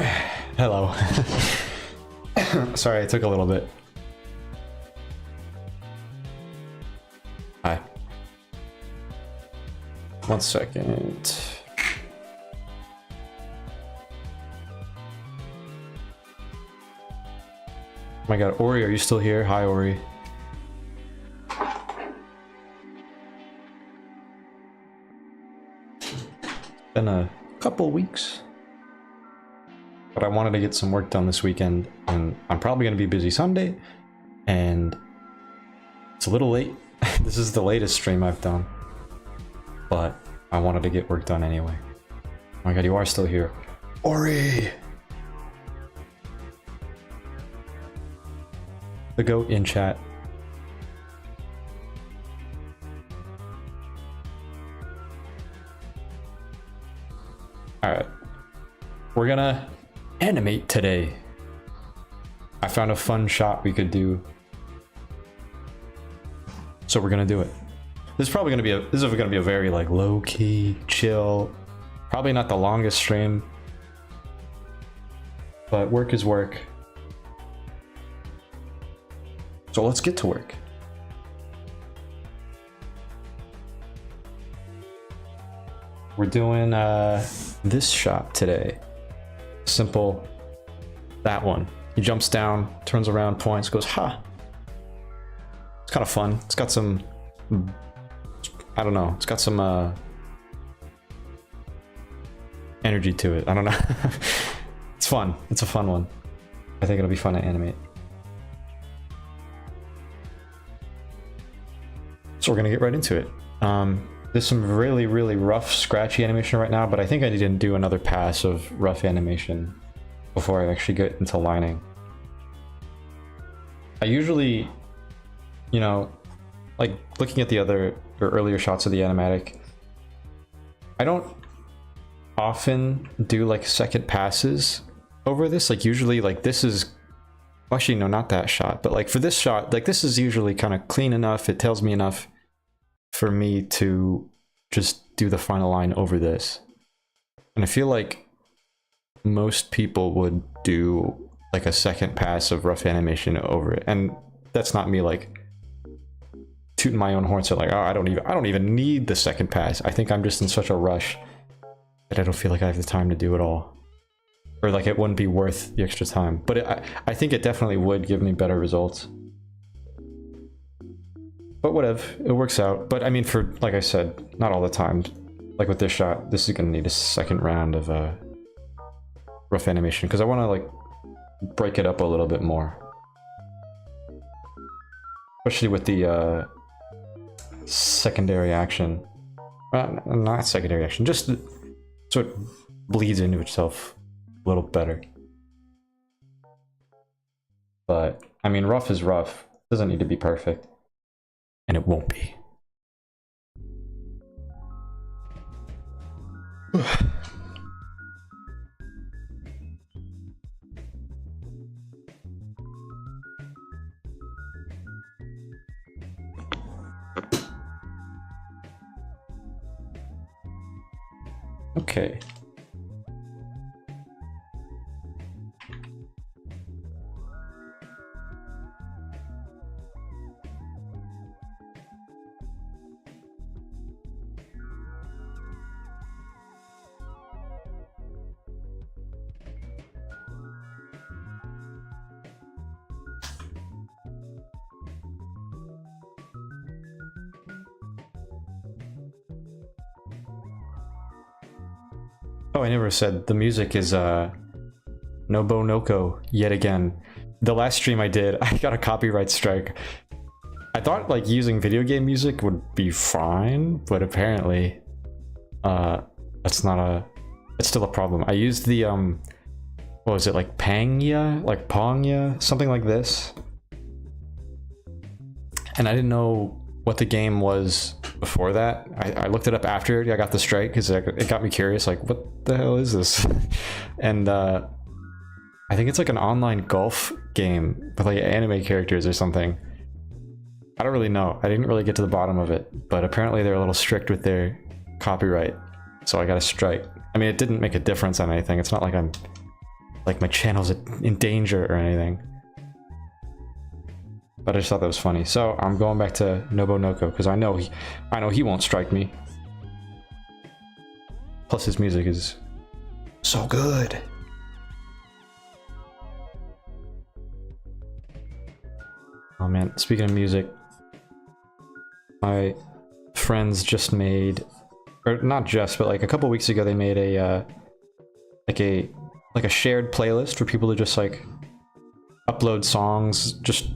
Hello. Sorry, it took a little bit. Hi. 1 second. Oh my god, Ori, are you still here? Hi, Ori. Been a couple weeks, but I wanted to get some work done this weekend, and I'm probably going to be busy Sunday, and it's a little late. This is the latest stream I've done, but I wanted to get work done anyway. Oh my god, you are still here. Ori! The goat in chat. Alright. We're gonna animate today. I found a fun shot we could do. So we're gonna do it. This is probably gonna be a very like low-key, chill, probably not the longest stream. But work is work. So let's get to work. We're doing this shot today. Simple. That one. He jumps down, turns around, points, goes, ha! It's kind of fun. It's got some... I don't know. It's got some energy to it. I don't know. It's fun. It's a fun one. I think it'll be fun to animate. So we're gonna get right into it. There's some really, really rough, scratchy animation right now, but I think I need to do another pass of rough animation before I actually get into lining. I usually, you know, like looking at the other or earlier shots of the animatic, I don't often do like second passes over this. Like usually like this is, actually no, not that shot, but like for this shot, like this is usually kind of clean enough. It tells me enough for me to just do the final line over this. And I feel like most people would do like a second pass of rough animation over it. And that's not me like tooting my own horn, so like, oh, I don't even need the second pass. I think I'm just in such a rush that I don't feel like I have the time to do it all. Or like it wouldn't be worth the extra time. But I think it definitely would give me better results. But whatever, it works out. But I mean, for, like I said, not all the time. Like with this shot, this is gonna need a second round of rough animation, because I want to like break it up a little bit more. Especially with the secondary action. Not secondary action, just so it bleeds into itself a little better. But, I mean, rough is rough. It doesn't need to be perfect. And it won't be. Okay. Oh, I never said the music is Nobo Noko yet again. The last stream I did, I got a copyright strike. I thought like using video game music would be fine, but apparently that's not a, it's still a problem. I used the what was it, like Pangya, like Pongya, something like this. And I didn't know what the game was before that. I looked it up after I got the strike because it got me curious, like what the hell is this? And I think it's like an online golf game with like anime characters or something. I don't really know. I didn't really get to the bottom of it, but apparently they're a little strict with their copyright, so I got a strike. I mean, it didn't make a difference on anything. It's not like I'm like my channel's in danger or anything. But I just thought that was funny. So I'm going back to Nobunoko because I know he won't strike me. Plus his music is so good. Oh man, speaking of music, my friends just made, or not just, but like a couple weeks ago they made a like a shared playlist for people to just like upload songs, just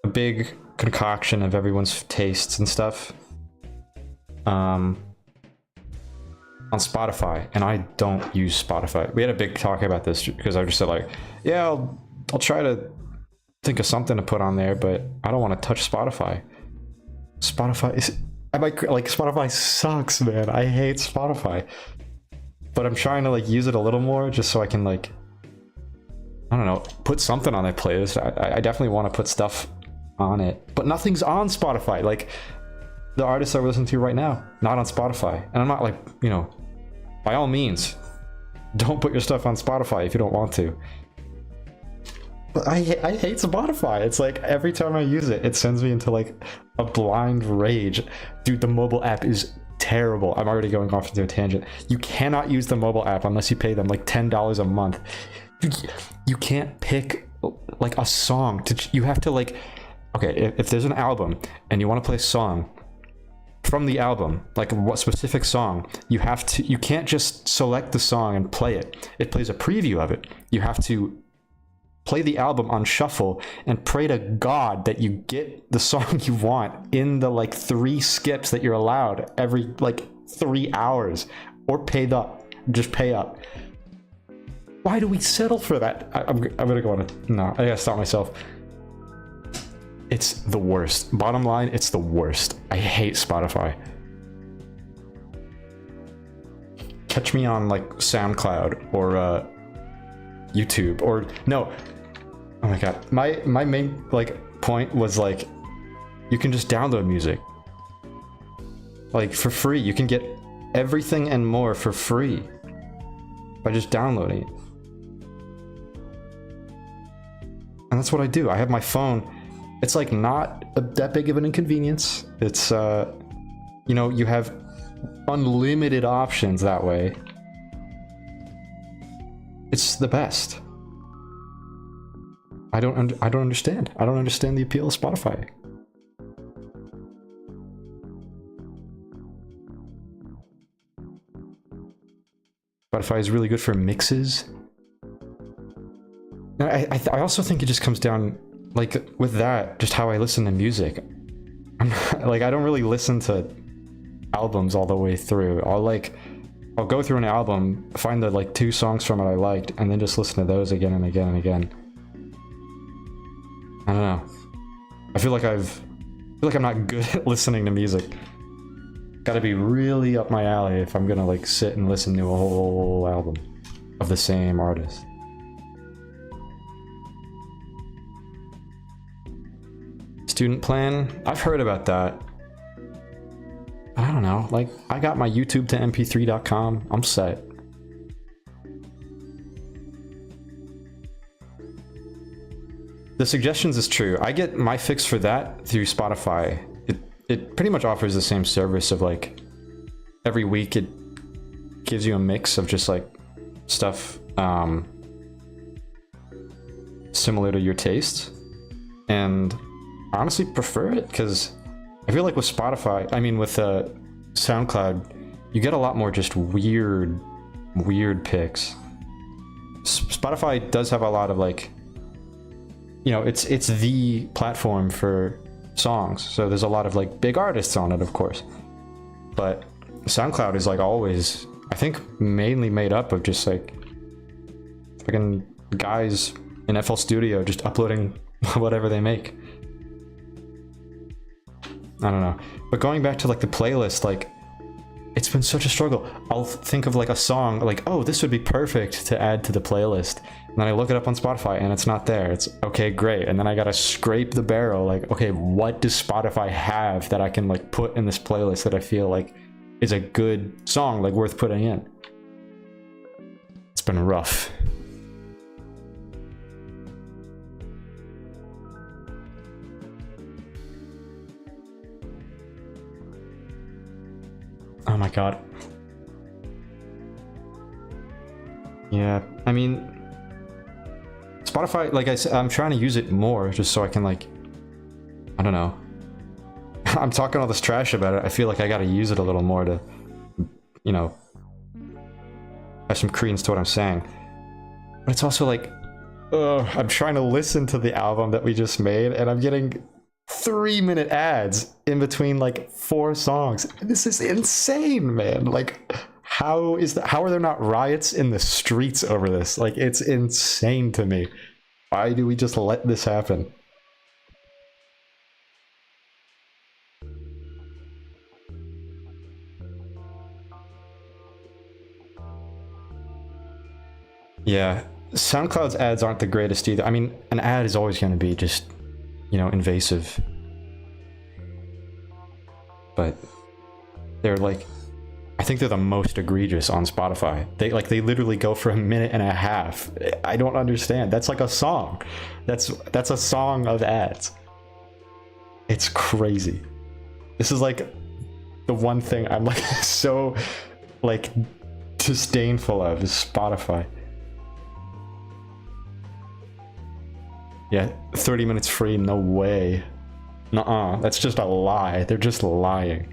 a big concoction of everyone's tastes and stuff on Spotify. And I don't use Spotify. We had a big talk about this because I just said like, yeah, I'll try to think of something to put on there, but I don't want to touch Spotify. Spotify sucks, man. I hate Spotify. But I'm trying to like use it a little more just so I can like, I don't know, put something on that playlist. I definitely want to put stuff on it, but nothing's on Spotify. Like the artists that we're listening to right now, not on Spotify. And I'm not like, you know, by all means, don't put your stuff on Spotify if you don't want to. But I hate Spotify. It's like every time I use it, it sends me into like a blind rage. Dude, the mobile app is terrible. I'm already going off into a tangent. You cannot use the mobile app unless you pay them like $10 a month. You can't pick like a song. You have to like, okay, if there's an album and you want to play a song from the album, like what specific song, you can't just select the song and play it. It plays a preview of it. You have to play the album on shuffle and pray to God that you get the song you want in the like 3 skips that you're allowed every like 3 hours, or just pay up. Why do we settle for that? I'm gonna go on a, no, I gotta stop myself. It's the worst. Bottom line, it's the worst. I hate Spotify. Catch me on like SoundCloud or YouTube, or no. Oh my god. My main like point was like, you can just download music. Like for free. You can get everything and more for free by just downloading it. And that's what I do. I have my phone. It's like not that big of an inconvenience. It's you know, you have unlimited options that way. It's the best. I don't understand. I don't understand the appeal of Spotify. Spotify is really good for mixes. I also think it just comes down, like with that, just how I listen to music. Like I don't really listen to albums all the way through. I'll go through an album, find the like 2 songs from it I liked, and then just listen to those again and again and again. I don't know. I feel like I'm not good at listening to music. Gotta be really up my alley if I'm gonna like sit and listen to a whole album of the same artist. Student plan? I've heard about that. I don't know, like I got my YouTube to mp3.com. I'm set. The suggestions is true. I get my fix for that through Spotify. It pretty much offers the same service of like every week it gives you a mix of just like stuff similar to your taste, and I honestly prefer it because I feel like with Spotify, I mean with SoundCloud, you get a lot more just weird picks. Spotify does have a lot of like, you know, it's the platform for songs, so there's a lot of like big artists on it, of course. But SoundCloud is like always, I think, mainly made up of just like fucking guys in FL Studio just uploading whatever they make. I don't know. But going back to like the playlist, like it's been such a struggle. I'll think of like a song like, oh, this would be perfect to add to the playlist. And then I look it up on Spotify and it's not there. It's okay, great. And then I gotta scrape the barrel like, okay, what does Spotify have that I can like put in this playlist that I feel like is a good song, like worth putting in? It's been rough. god. Yeah, I mean, Spotify, like I said, I'm trying to use it more just so I can, like, I don't know. I'm talking all this trash about it. I feel like I gotta use it a little more to, you know, have some credence to what I'm saying. But it's also like, I'm trying to listen to the album that we just made, and I'm getting 3-minute ads in between like 4 songs. This is insane, man. Like, how are there not riots in the streets over this? Like, it's insane to me. Why do we just let this happen? Yeah, SoundCloud's ads aren't the greatest either. I mean, an ad is always going to be just, you know, invasive. But they're like, I think they're the most egregious on Spotify. They literally go for 1.5 minutes. I don't understand. That's like a song. That's a song of ads. It's crazy. This is like the one thing I'm like so like disdainful of is Spotify. Yeah, 30 minutes free, no way. Nuh-uh, that's just a lie. They're just lying.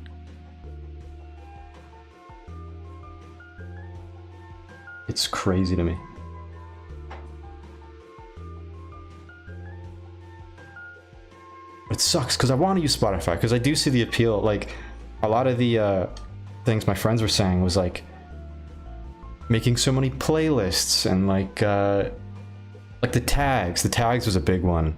It's crazy to me. It sucks because I want to use Spotify because I do see the appeal. Like, a lot of the things my friends were saying was like making so many playlists and like the tags. The tags was a big one.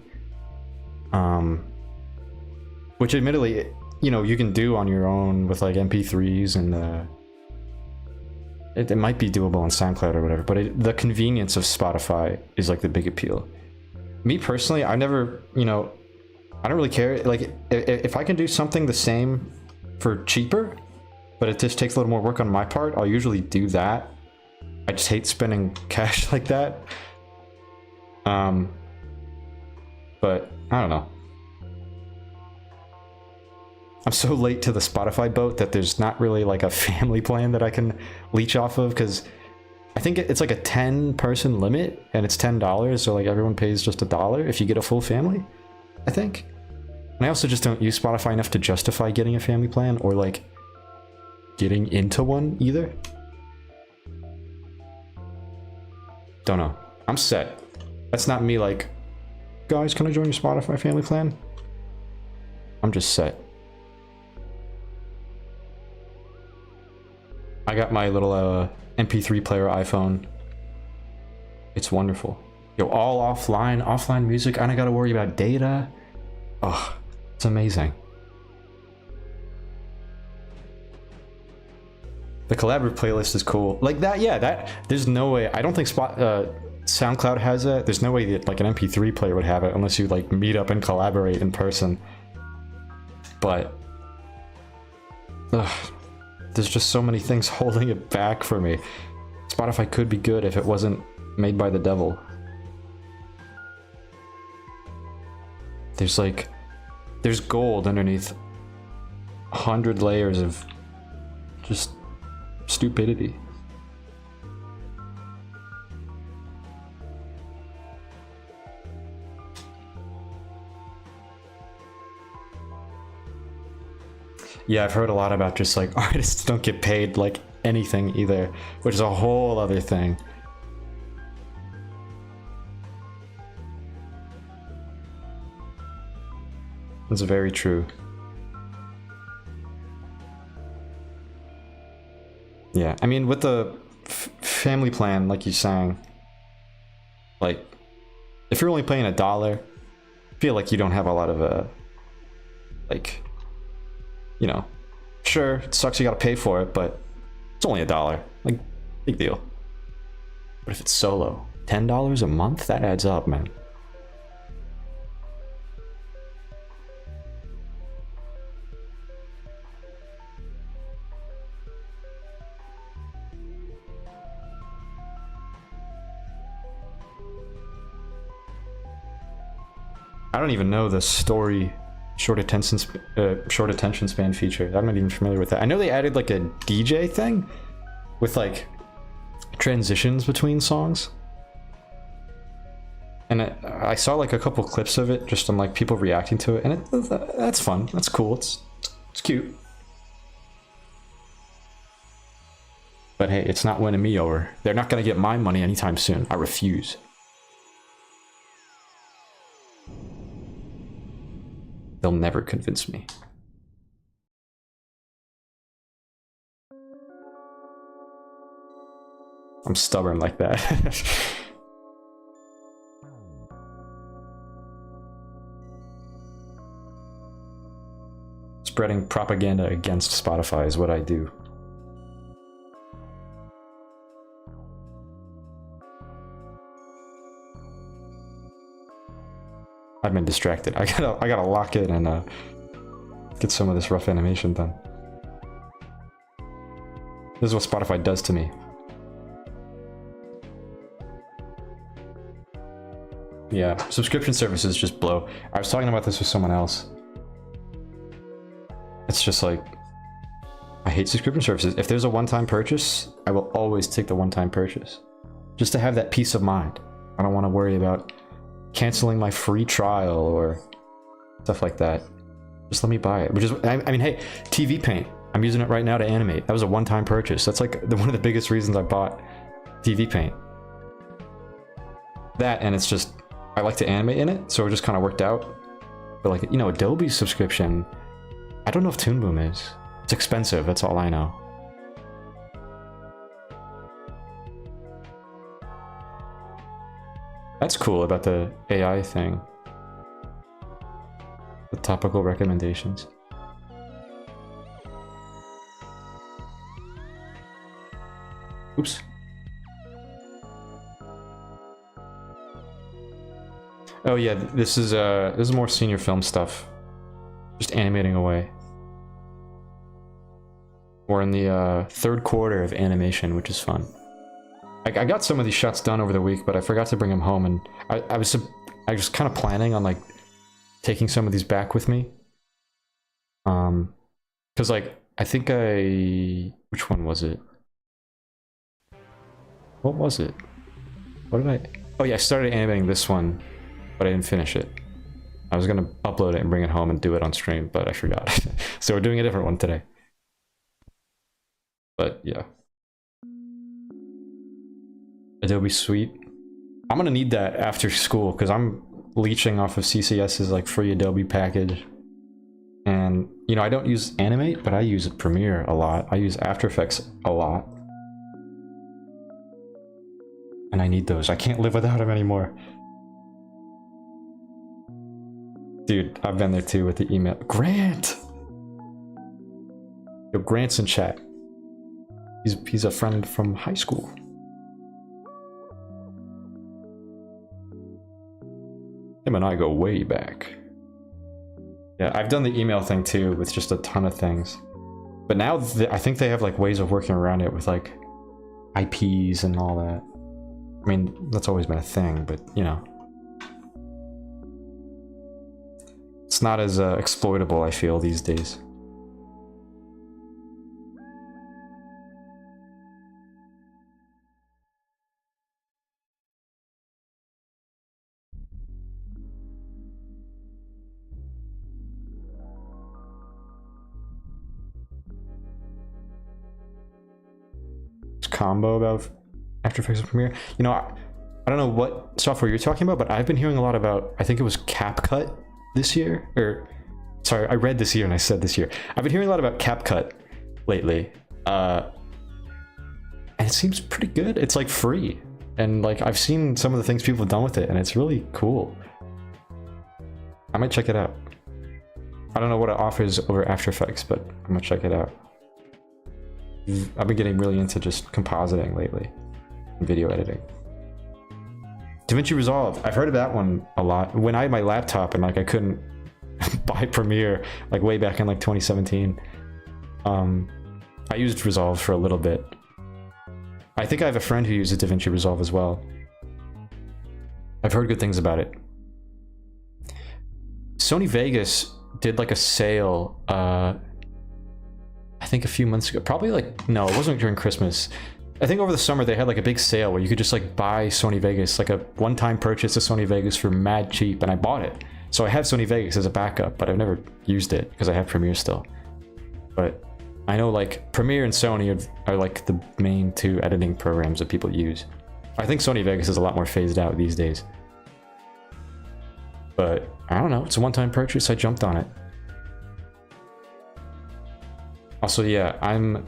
Which admittedly, you know, you can do on your own with like MP3s and it might be doable on SoundCloud or whatever, but the convenience of Spotify is like the big appeal. Me personally, I never, you know, I don't really care. Like, if I can do something the same for cheaper, but it just takes a little more work on my part, I'll usually do that. I just hate spending cash like that. But I don't know. I'm so late to the Spotify boat that there's not really like a family plan that I can leech off of, because I think it's like a 10-person limit and it's $10, so like everyone pays just $1 if you get a full family, I think. And I also just don't use Spotify enough to justify getting a family plan or like getting into one either. Don't know. I'm set. That's not me like, guys, can I join your Spotify family plan? I'm just set. I got my little MP3 player iPhone. It's wonderful. Yo, all offline music. I don't gotta worry about data. Oh, it's amazing. The collaborative playlist is cool. Like that, yeah, that, there's no way, I don't think SoundCloud has that. There's no way that like an MP3 player would have it unless you like meet up and collaborate in person. But there's just so many things holding it back for me. Spotify could be good if it wasn't made by the devil. There's gold underneath 100 layers of just stupidity. Yeah, I've heard a lot about just like artists don't get paid like anything either, which is a whole other thing. It's very true. Yeah, I mean, with the family plan, like you're saying, like, if you're only paying $1, I feel like you don't have a lot of like, you know, sure, it sucks you gotta pay for it, but it's only $1. Like, big deal. But if it's solo, $10 a month, that adds up, man. I don't even know the story short attention span feature. I'm not even familiar with that. I know they added like a DJ thing with like transitions between songs, and I saw like a couple clips of it just on like people reacting to it, and that's fun. That's cool. It's cute. But hey, it's not winning me over. They're not gonna get my money anytime soon. I refuse. They'll never convince me. I'm stubborn like that. Spreading propaganda against Spotify is what I do. I've been distracted. I gotta lock in and get some of this rough animation done. This is what Spotify does to me. Yeah, subscription services just blow. I was talking about this with someone else. It's just like, I hate subscription services. If there's a one-time purchase, I will always take the one-time purchase. Just to have that peace of mind. I don't want to worry about canceling my free trial or stuff like that. Just let me buy it. Which is, I mean, hey, TV Paint. I'm using it right now to animate. That was a one-time purchase. That's like one of the biggest reasons I bought TV Paint. That, and it's just, I like to animate in it, so it just kind of worked out. But like, you know, Adobe's subscription, I don't know if Toon Boom is. It's expensive, that's all I know. That's cool about the AI thing. The topical recommendations. Oops. Oh yeah, this is more senior film stuff. Just animating away. We're in the third quarter of animation, which is fun. I got some of these shots done over the week, but I forgot to bring them home, and I was kind of planning on like taking some of these back with me. Because like I think which one was it? What was it? What did I? Oh yeah, I started animating this one, but I didn't finish it. I was gonna upload it and bring it home and do it on stream, but I forgot. So we're doing a different one today. But yeah. Adobe Suite. I'm gonna need that after school because I'm leeching off of CCS's like free Adobe package. And you know, I don't use Animate, but I use Premiere a lot. I use After Effects a lot. And I need those. I can't live without them anymore. Dude, I've been there too with the email. Grant! Yo, Grant's in chat. He's a friend from high school. Him and I go way back. Yeah, I've done the email thing too with just a ton of things. But now I think they have like ways of working around it with like IPs and all that. I mean, that's always been a thing, but you know. It's not as exploitable, I feel, these days. Combo about After Effects and Premiere. You know, I don't know what software you're talking about, but I've been hearing a lot about, I think it was CapCut this year, or sorry, I read this year and I said this year. I've been hearing a lot about CapCut lately, and it seems pretty good. It's like free, and like I've seen some of the things people have done with it, and it's really cool. I might check it out. I don't know what it offers over After Effects, but I'm gonna check it out. I've been getting really into just compositing lately, and video editing. DaVinci Resolve, I've heard of that one a lot. When I had my laptop and like I couldn't buy Premiere, like way back in like 2017, I used Resolve for a little bit. I think I have a friend who uses DaVinci Resolve as well. I've heard good things about it. Sony Vegas did like a sale, I think a few months ago. Probably like, no, it wasn't during Christmas. I think over the summer they had like a big sale where you could just like buy Sony Vegas, like a one-time purchase of Sony Vegas for mad cheap, and I bought it. So I have Sony Vegas as a backup, but I've never used it because I have Premiere still. But I know like Premiere and Sony are like the main two editing programs that people use. I think Sony Vegas is a lot more phased out these days. But I don't know, it's a one-time purchase, I jumped on it. Also, yeah, I'm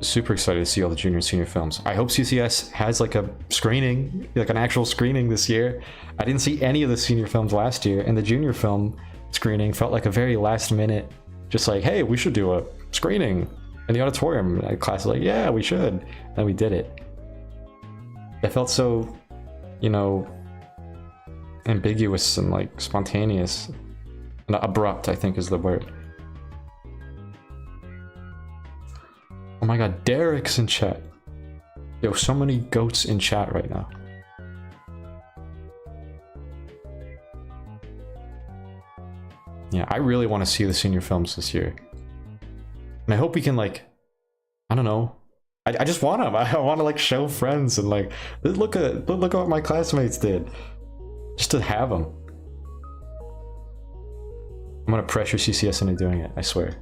super excited to see all the junior and senior films. I hope CCS has like a screening, like an actual screening this year. I didn't see any of the senior films last year, and the junior film screening felt like a very last minute, just like, hey, we should do a screening in the auditorium. And class was like, yeah, we should. And we did it. It felt so, you know, ambiguous and like spontaneous. And abrupt, I think is the word. Oh my god, Derek's in chat. Yo, so many goats in chat right now. Yeah, I really want to see the senior films this year. And I hope we can like, I don't know. I just want them. I want to like show friends and like, look at what my classmates did. Just to have them. I'm gonna pressure CCS into doing it, I swear.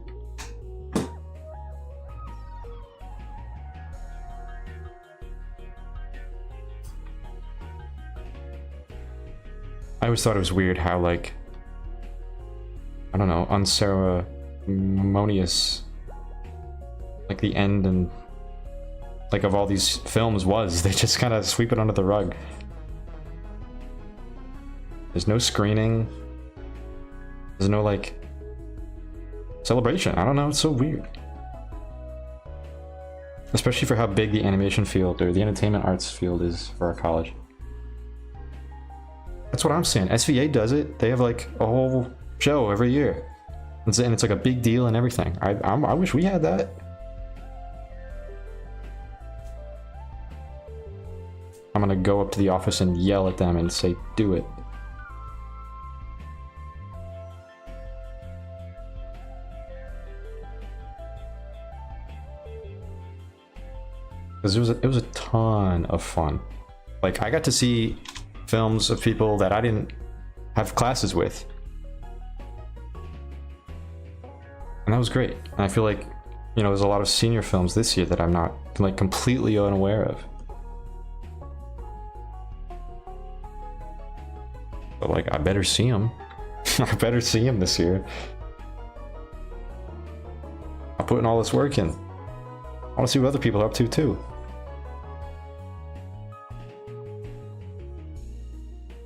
I always thought it was weird how, like, I don't know, unceremonious, like, the end and, like, of all these films was. They just kind of sweep it under the rug. There's no screening. There's no, like, celebration. I don't know, it's so weird. Especially for how big the animation field, or the entertainment arts field is for our college. That's what I'm saying. SVA does it. They have like a whole show every year, and it's like a big deal and everything. I wish we had that. I'm gonna go up to the office and yell at them and say, "Do it." Because it was a ton of fun. Like, I got to see films of people that I didn't have classes with, and that was great. And I feel like, you know, there's a lot of senior films this year that I'm not like completely unaware of, but like I better see them. I better see them this year. I'm putting all this work in. I want to see what other people are up to too.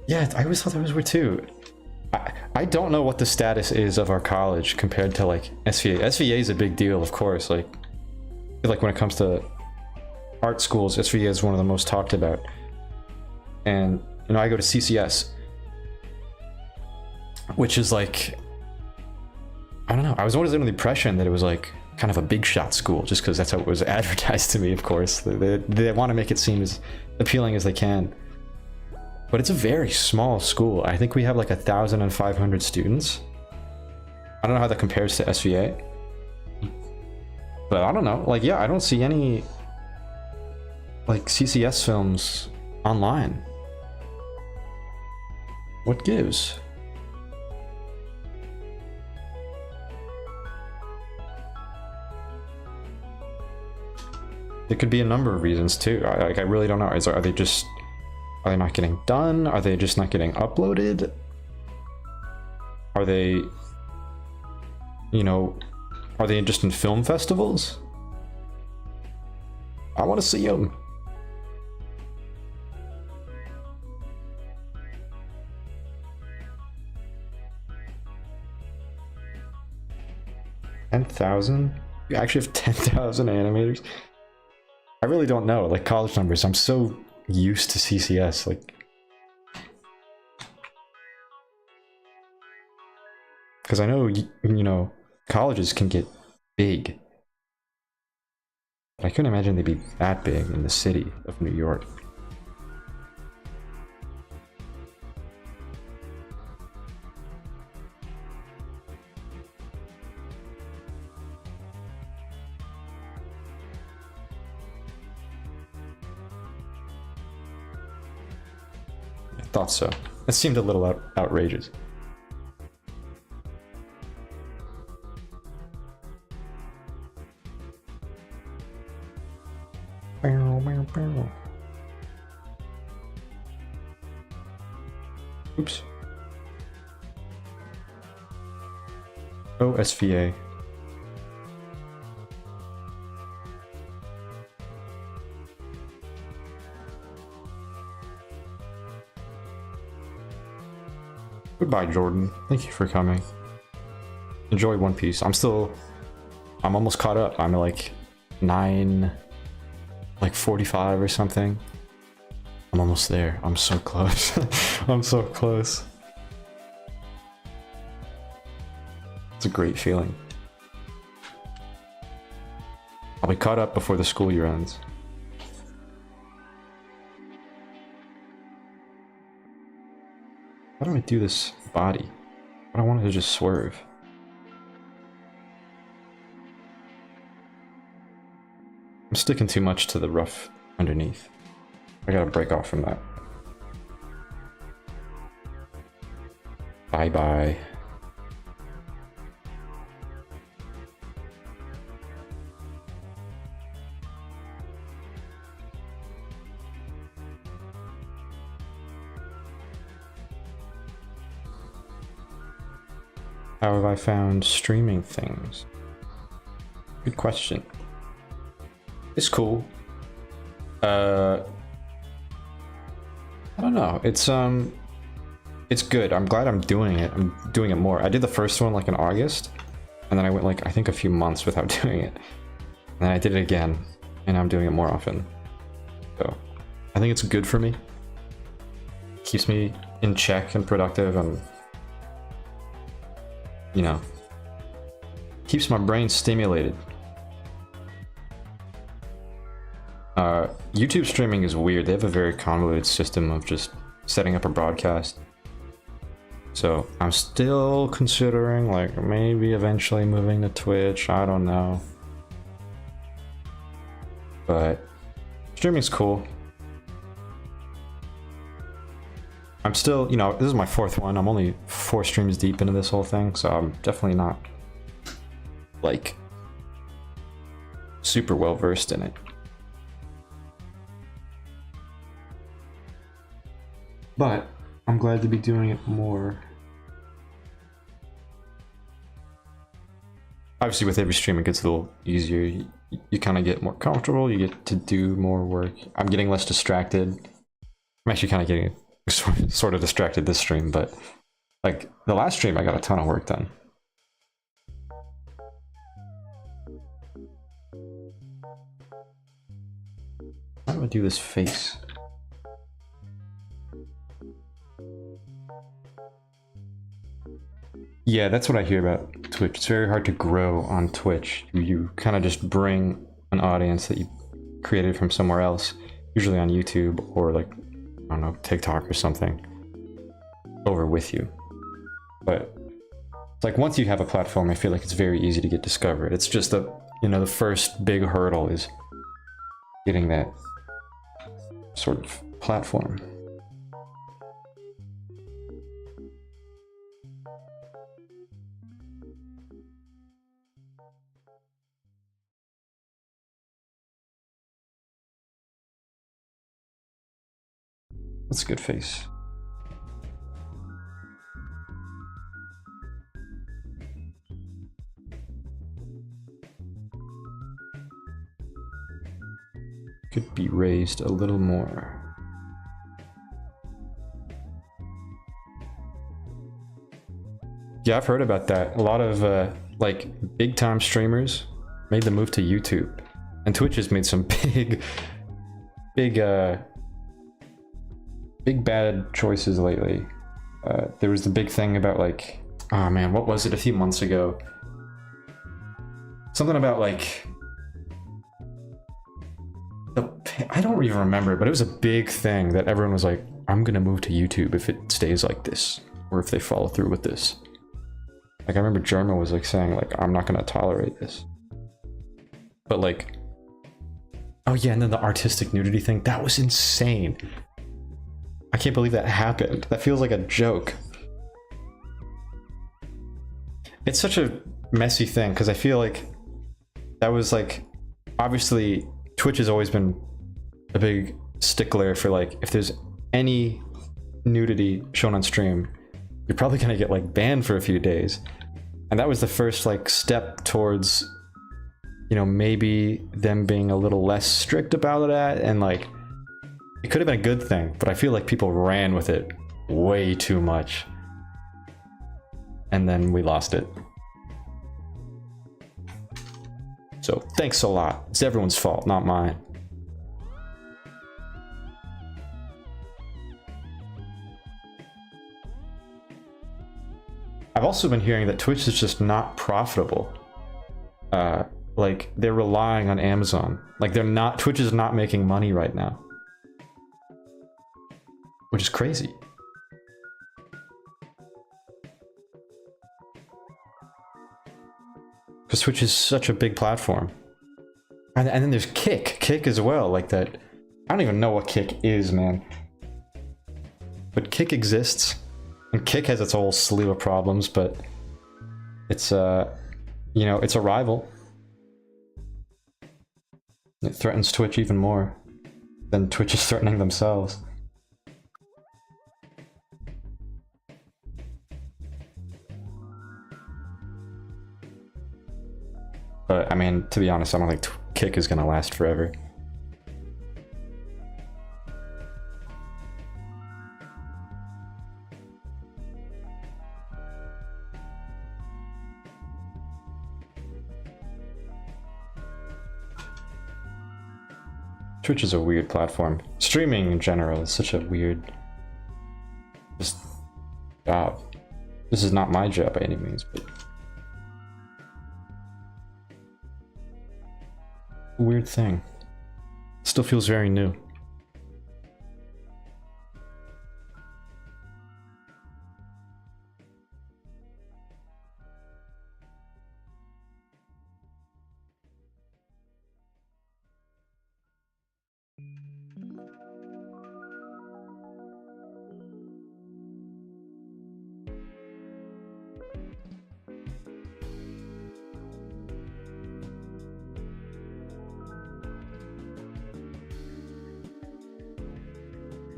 Yeah, I always thought that was weird too. I don't know what the status is of our college compared to like SVA. SVA is a big deal, of course. Like when it comes to art schools, SVA is one of the most talked about. And you know, I go to CCS, which is like, I don't know. I was always under the impression that it was like kind of a big shot school, just because that's how it was advertised to me. Of course, they want to make it seem as appealing as they can. But it's a very small school. I think we have like 1,500 students. I don't know how that compares to SVA. But I don't know. Like, yeah, I don't see any like CCS films online. What gives? It could be a number of reasons too. I really don't know. Are they not getting done? Are they just not getting uploaded? Are they, you know, are they just in film festivals? I want to see them. $10,000? You actually have 10,000 animators? I really don't know, like college numbers. I'm so used to CCS, like, because I know, you know, colleges can get big, but I couldn't imagine they'd be that big in the city of New York. thought so. It seemed a little outrageous. Oops. Oh, SVA. Goodbye, Jordan. Thank you for coming. Enjoy One Piece. I'm almost caught up. I'm like 45 or something. I'm almost there. I'm so close. I'm so close. It's a great feeling. I'll be caught up before the school year ends. How do I do this body? I don't want it to just swerve. I'm sticking too much to the rough underneath. I gotta break off from that. Bye-bye. How have I found streaming things? Good question. It's cool. I don't know. It's good. I'm glad I'm doing it. I'm doing it more. I did the first one like in August, and then I went like I think a few months without doing it. And then I did it again, and I'm doing it more often. So I think it's good for me. Keeps me in check and productive, and you know, keeps my brain stimulated. YouTube streaming is weird. They have a very convoluted system of just setting up a broadcast. So I'm still considering like maybe eventually moving to Twitch. I don't know. But streaming's cool. I'm still, you know, this is my 4th one. I'm only 4 streams deep into this whole thing, so I'm definitely not like super well versed in it. But I'm glad to be doing it more. Obviously with every stream it gets a little easier. You kind of get more comfortable, you get to do more work. I'm getting less distracted. I'm actually kind of getting sort of distracted this stream, but like the last stream I got a ton of work done. How do I do this face? Yeah, that's what I hear about Twitch. It's very hard to grow on Twitch. You kind of just bring an audience that you created from somewhere else, usually on YouTube or like, I don't know, TikTok or something, over with you. But it's like once you have a platform, I feel like it's very easy to get discovered. It's just the, you know, the first big hurdle is getting that sort of platform. That's a good face. Could be raised a little more. Yeah, I've heard about that. A lot of like big time streamers made the move to YouTube, and Twitch has made some big bad choices lately. There was the big thing about like, oh man, what was it a few months ago? Something about like, I don't even remember, but it was a big thing that everyone was like, I'm gonna move to YouTube if it stays like this, or if they follow through with this. Like I remember German was like saying like, I'm not gonna tolerate this. But like, oh yeah, and then the artistic nudity thing, that was insane. I can't believe that happened. That feels like a joke. It's such a messy thing because I feel like that was like, obviously Twitch has always been a big stickler for like, if there's any nudity shown on stream, you're probably gonna get like banned for a few days. And that was the first like step towards, you know, maybe them being a little less strict about it, and like it could have been a good thing, but I feel like people ran with it way too much. And then we lost it. So thanks a lot. It's everyone's fault, not mine. I've also been hearing that Twitch is just not profitable. Like they're relying on Amazon. Like they're not, Twitch is not making money right now. Which is crazy. Because Twitch is such a big platform. And then there's Kick as well, like that. I don't even know what Kick is, man. But Kick exists, and Kick has its whole slew of problems, but it's, you know, it's a rival. It threatens Twitch even more than Twitch is threatening themselves. But I mean, to be honest, I don't think Kick is gonna last forever. Twitch is a weird platform. Streaming in general is such a weird just job. This is not my job by any means, but weird thing. Still feels very new.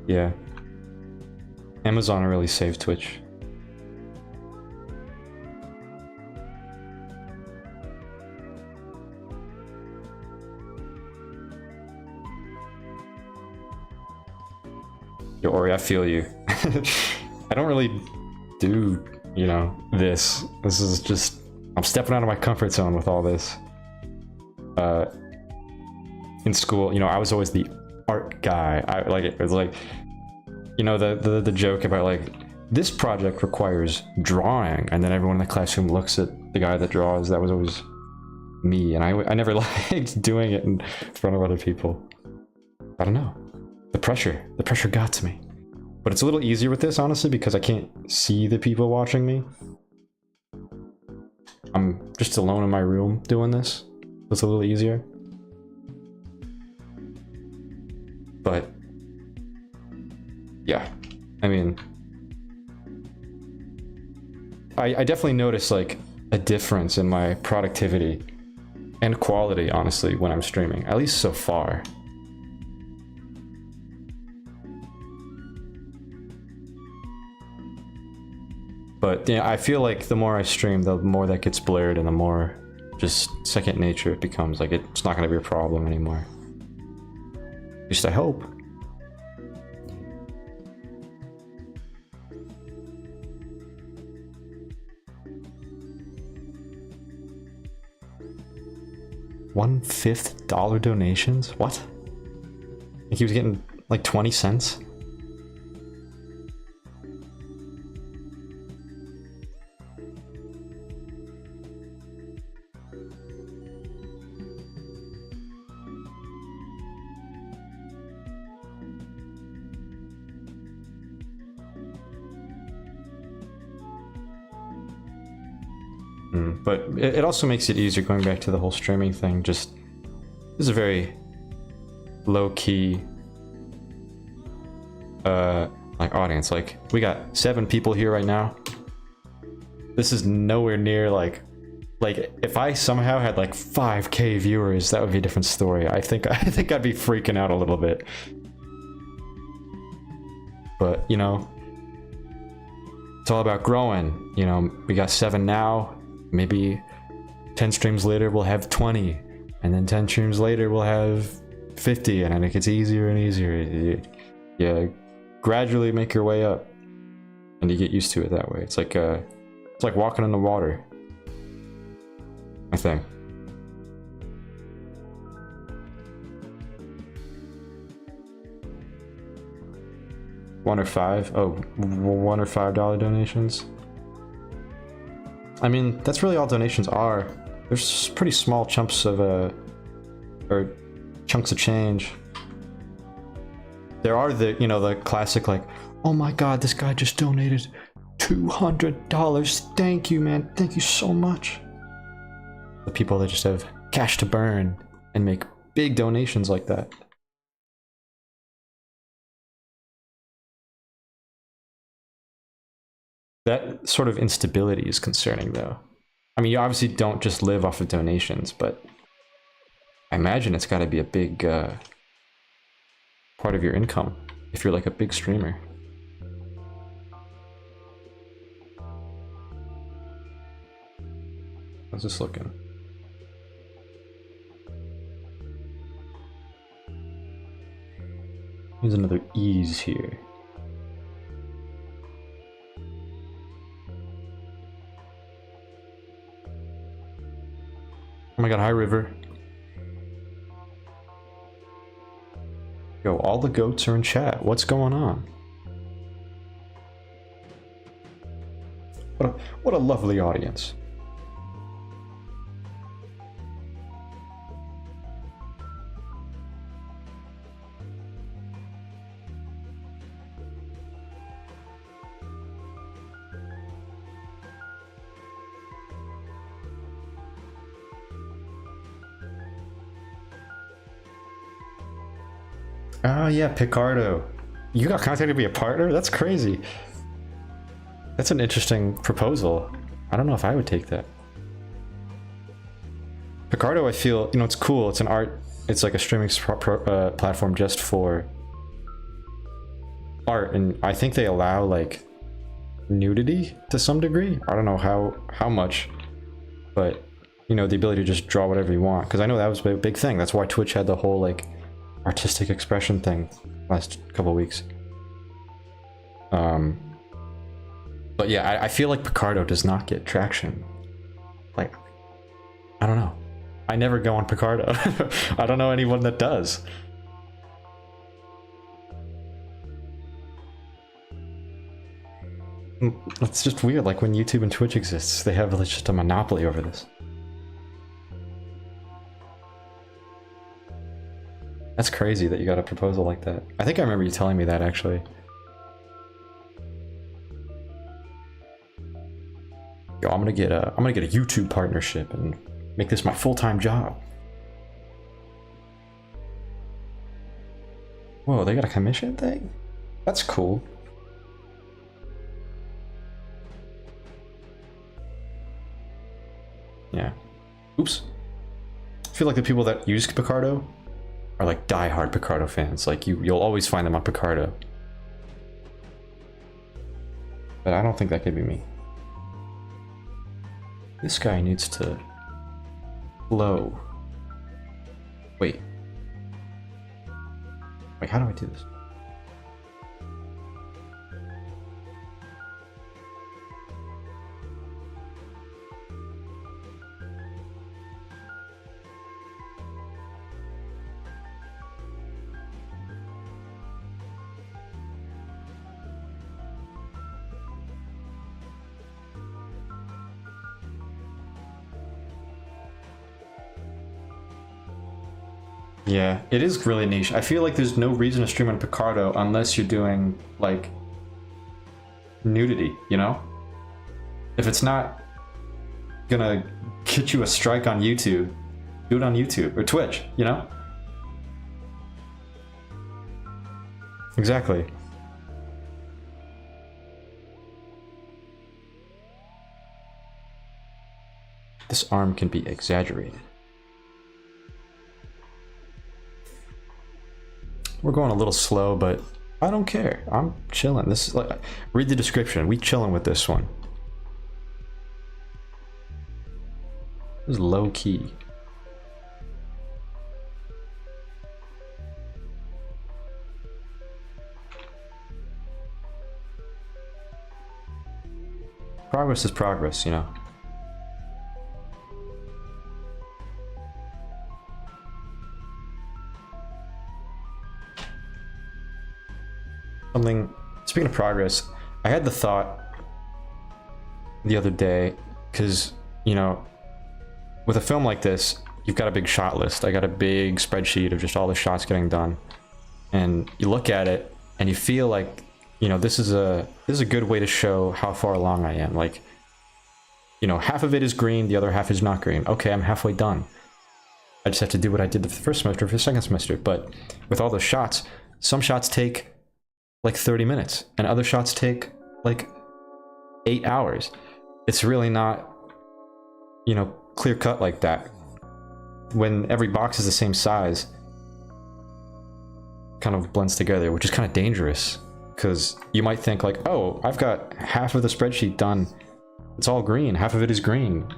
Yeah. Amazon really saved Twitch. Yo, Ori, I feel you. I don't really do, you know, this. This is just, I'm stepping out of my comfort zone with all this. In school, you know, I was always the art guy. I like it was like, you know, the joke about like, this project requires drawing, and then everyone in the classroom looks at the guy that draws. That was always me, and I never liked doing it in front of other people. I don't know, the pressure got to me. But it's a little easier with this, honestly, because I can't see the people watching me. I'm just alone in my room doing this. It's a little easier. But yeah, I mean, I definitely notice like a difference in my productivity and quality, honestly, when I'm streaming, at least so far. But yeah, I feel like the more I stream, the more that gets blurred, and the more just second nature it becomes. Like it's not going to be a problem anymore. At least I hope. $1/5 donations? What? He was getting like 20 cents? But it also makes it easier, going back to the whole streaming thing. Just, this is a very low-key audience. Like, we got 7 people here right now. This is nowhere near like if I somehow had like 5K viewers, that would be a different story. I think I'd be freaking out a little bit. But, you know, it's all about growing. You know, we got 7 now. Maybe 10 streams later we'll have 20, and then 10 streams later we'll have 50, and then it gets easier and easier. Yeah, gradually make your way up, and you get used to it that way. It's like walking in the water, I think. $1 or $5? Oh, $1 or $5 donations. I mean, that's really all donations are. There's pretty small chunks of or chunks of change. There are the, you know, the classic like, oh my god, this guy just donated $200. Thank you, man. Thank you so much. The people that just have cash to burn and make big donations like that. That sort of instability is concerning, though. I mean, you obviously don't just live off of donations, but I imagine it's got to be a big part of your income if you're like a big streamer. How's this looking? Here's another ease here. Oh my god, hi River. Yo, all the goats are in chat. What's going on? What a lovely audience. Oh yeah, Picardo. You got contacted to be a partner? That's crazy. That's an interesting proposal. I don't know if I would take that. Picardo, I feel, you know, it's cool. It's an art, it's like a streaming platform just for art, and I think they allow like nudity to some degree. I don't know how much, but you know, the ability to just draw whatever you want, because I know that was a big thing. That's why Twitch had the whole like artistic expression thing last couple of weeks. But yeah, I feel like Picardo does not get traction. Like, I don't know. I never go on Picardo. I don't know anyone that does. It's just weird, like when YouTube and Twitch exists, they have like, just a monopoly over this. That's crazy that you got a proposal like that. I think I remember you telling me that, actually. Yo, I'm gonna get a YouTube partnership and make this my full-time job. Whoa, they got a commission thing? That's cool. Yeah. Oops. I feel like the people that use Picardo are like die-hard Picardo fans. Like you'll always find them on Picardo. But I don't think that could be me. This guy needs to flow. Wait. Wait, how do I do this? Yeah, it is really niche. I feel like there's no reason to stream on Picardo unless you're doing, like, nudity, you know? If it's not gonna get you a strike on YouTube, do it on YouTube or Twitch, you know? This arm can be exaggerated. We're going a little slow, but I don't care. I'm chilling. This is like, read the description. We chilling with this one. This is low key. Progress is progress, you know. Something, speaking of progress, I had the thought the other day, because, you know, with a film like this, you've got a big shot list. I got a big spreadsheet of just all the shots getting done. And you look at it and you feel like, you know, this is a good way to show how far along I am. Like, you know, half of it is green, the other half is not green. Okay, I'm halfway done. I just have to do what I did the first semester for the second semester. But with all those shots, some shots take like 30 minutes and other shots take like 8 hours. It's really not, you know, clear cut like that. When every box is the same size, kind of blends together, which is kind of dangerous, because you might think like, oh, I've got half of the spreadsheet done. It's all green, half of it is green.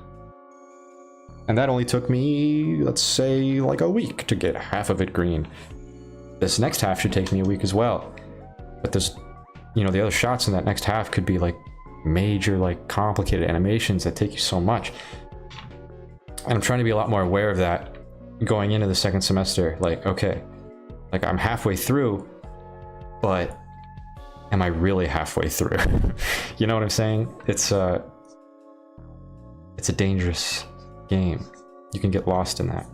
And that only took me, let's say, like a week to get half of it green. This next half should take me a week as well. But there's, you know, the other shots in that next half could be like major, like complicated animations that take you so much. And I'm trying to be a lot more aware of that going into the second semester. Like, okay, like I'm halfway through, but am I really halfway through? You know what I'm saying? It's a dangerous game. You can get lost in that.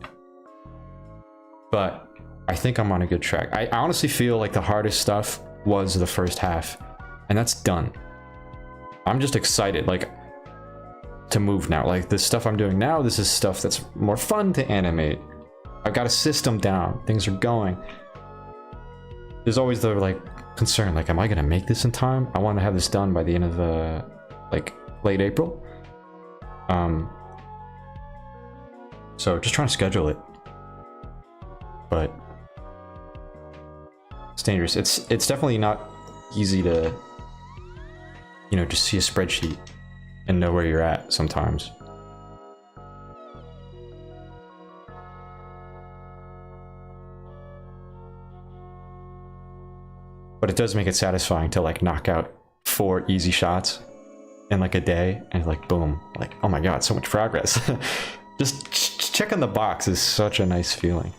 But I think I'm on a good track. I honestly feel like the hardest stuff was the first half, and that's done. I'm just excited, like, to move now. Like, the stuff I'm doing now, this is stuff that's more fun to animate. I've got a system down. Things are going. There's always the, like, concern, like, am I gonna make this in time? I want to have this done by the end of, like, late April. So just trying to schedule it. But it's dangerous. It's definitely not easy to, you know, just see a spreadsheet and know where you're at sometimes. But it does make it satisfying to like knock out 4 easy shots in like a day and like boom, like, oh my god, so much progress. Just checking the box is such a nice feeling.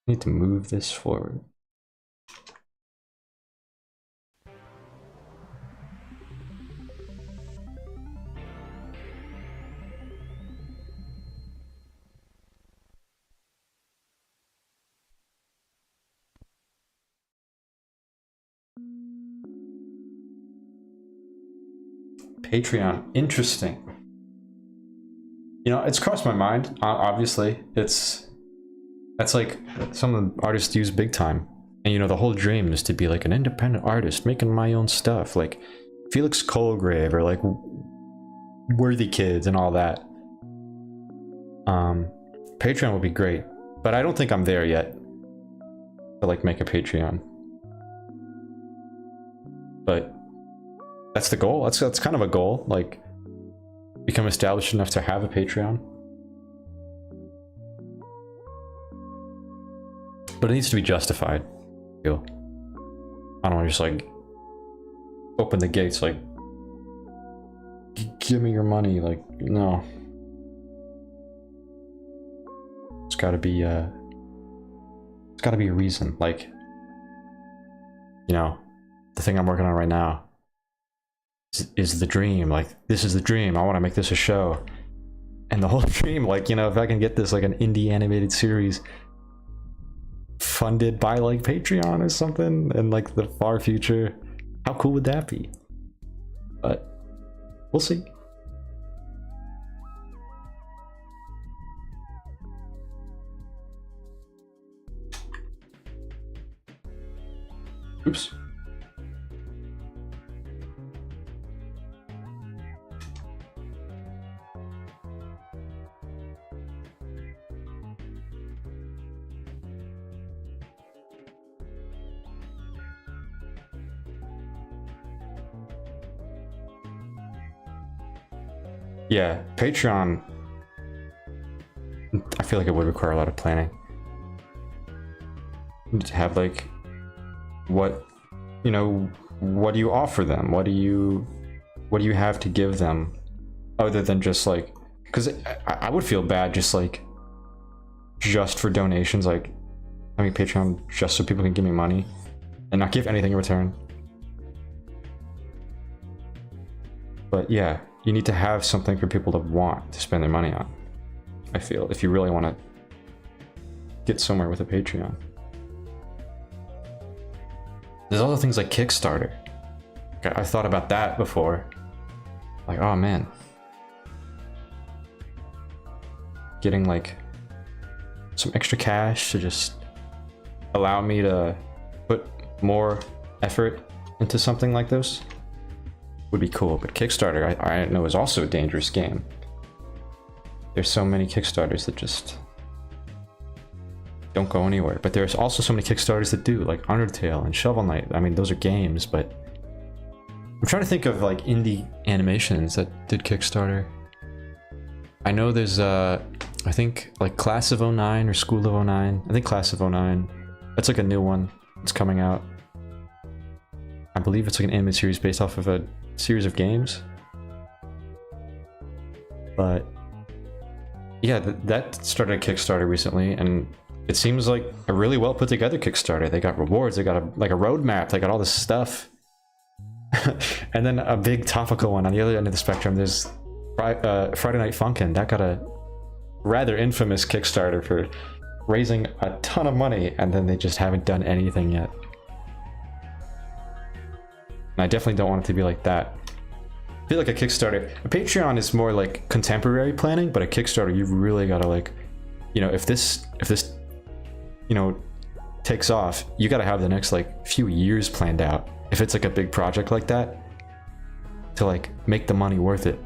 Need to move this forward. Patreon, interesting. You know, it's crossed my mind. Obviously, that's like some of the artists use big time. And you know, the whole dream is to be like an independent artist making my own stuff, like Felix Colgrave or like Worthy Kids and all that. Patreon would be great, but I don't think I'm there yet to like make a Patreon. But that's the goal. That's kind of a goal, like become established enough to have a Patreon. But it needs to be justified. I feel. I don't want to just like open the gates like give me your money, like no. It's gotta be a reason, like, you know, the thing I'm working on right now is the dream. Like, this is the dream. I want to make this a show. And the whole dream, like, you know, if I can get this like an indie animated series funded by like Patreon or something in like the far future, how cool would that be? But we'll see. Oops. Yeah, Patreon, I feel like it would require a lot of planning. You need to have like, what, you know, what do you offer them? What do you have to give them other than just like, because I would feel bad just like, just for donations, like having Patreon just so people can give me money and not give anything in return. But yeah, you need to have something for people to want to spend their money on, I feel, if you really want to get somewhere with a Patreon. There's other things like Kickstarter. I thought about that before. Like, oh man. Getting like some extra cash to just allow me to put more effort into something like this would be cool. But Kickstarter, I know, is also a dangerous game. There's so many Kickstarters that just don't go anywhere. But there's also so many Kickstarters that do, like Undertale and Shovel Knight. I mean, those are games, but I'm trying to think of like indie animations that did Kickstarter. I know there's I think like Class of 09 or School of 09. I think Class of 09. That's like a new one. It's coming out. I believe it's like an anime series based off of a series of games. But yeah, that started a Kickstarter recently, and it seems like a really well put together Kickstarter. They got rewards, they got a roadmap, they got all this stuff. And then a big topical one on the other end of the spectrum, there's Friday Night Funkin'. That got a rather infamous Kickstarter for raising a ton of money, and then they just haven't done anything yet. And I definitely don't want it to be like that. I feel like a Kickstarter, a Patreon is more like contemporary planning, but a Kickstarter, you really gotta like, you know, if this, you know, takes off, you gotta have the next like few years planned out. If it's like a big project like that, to like make the money worth it.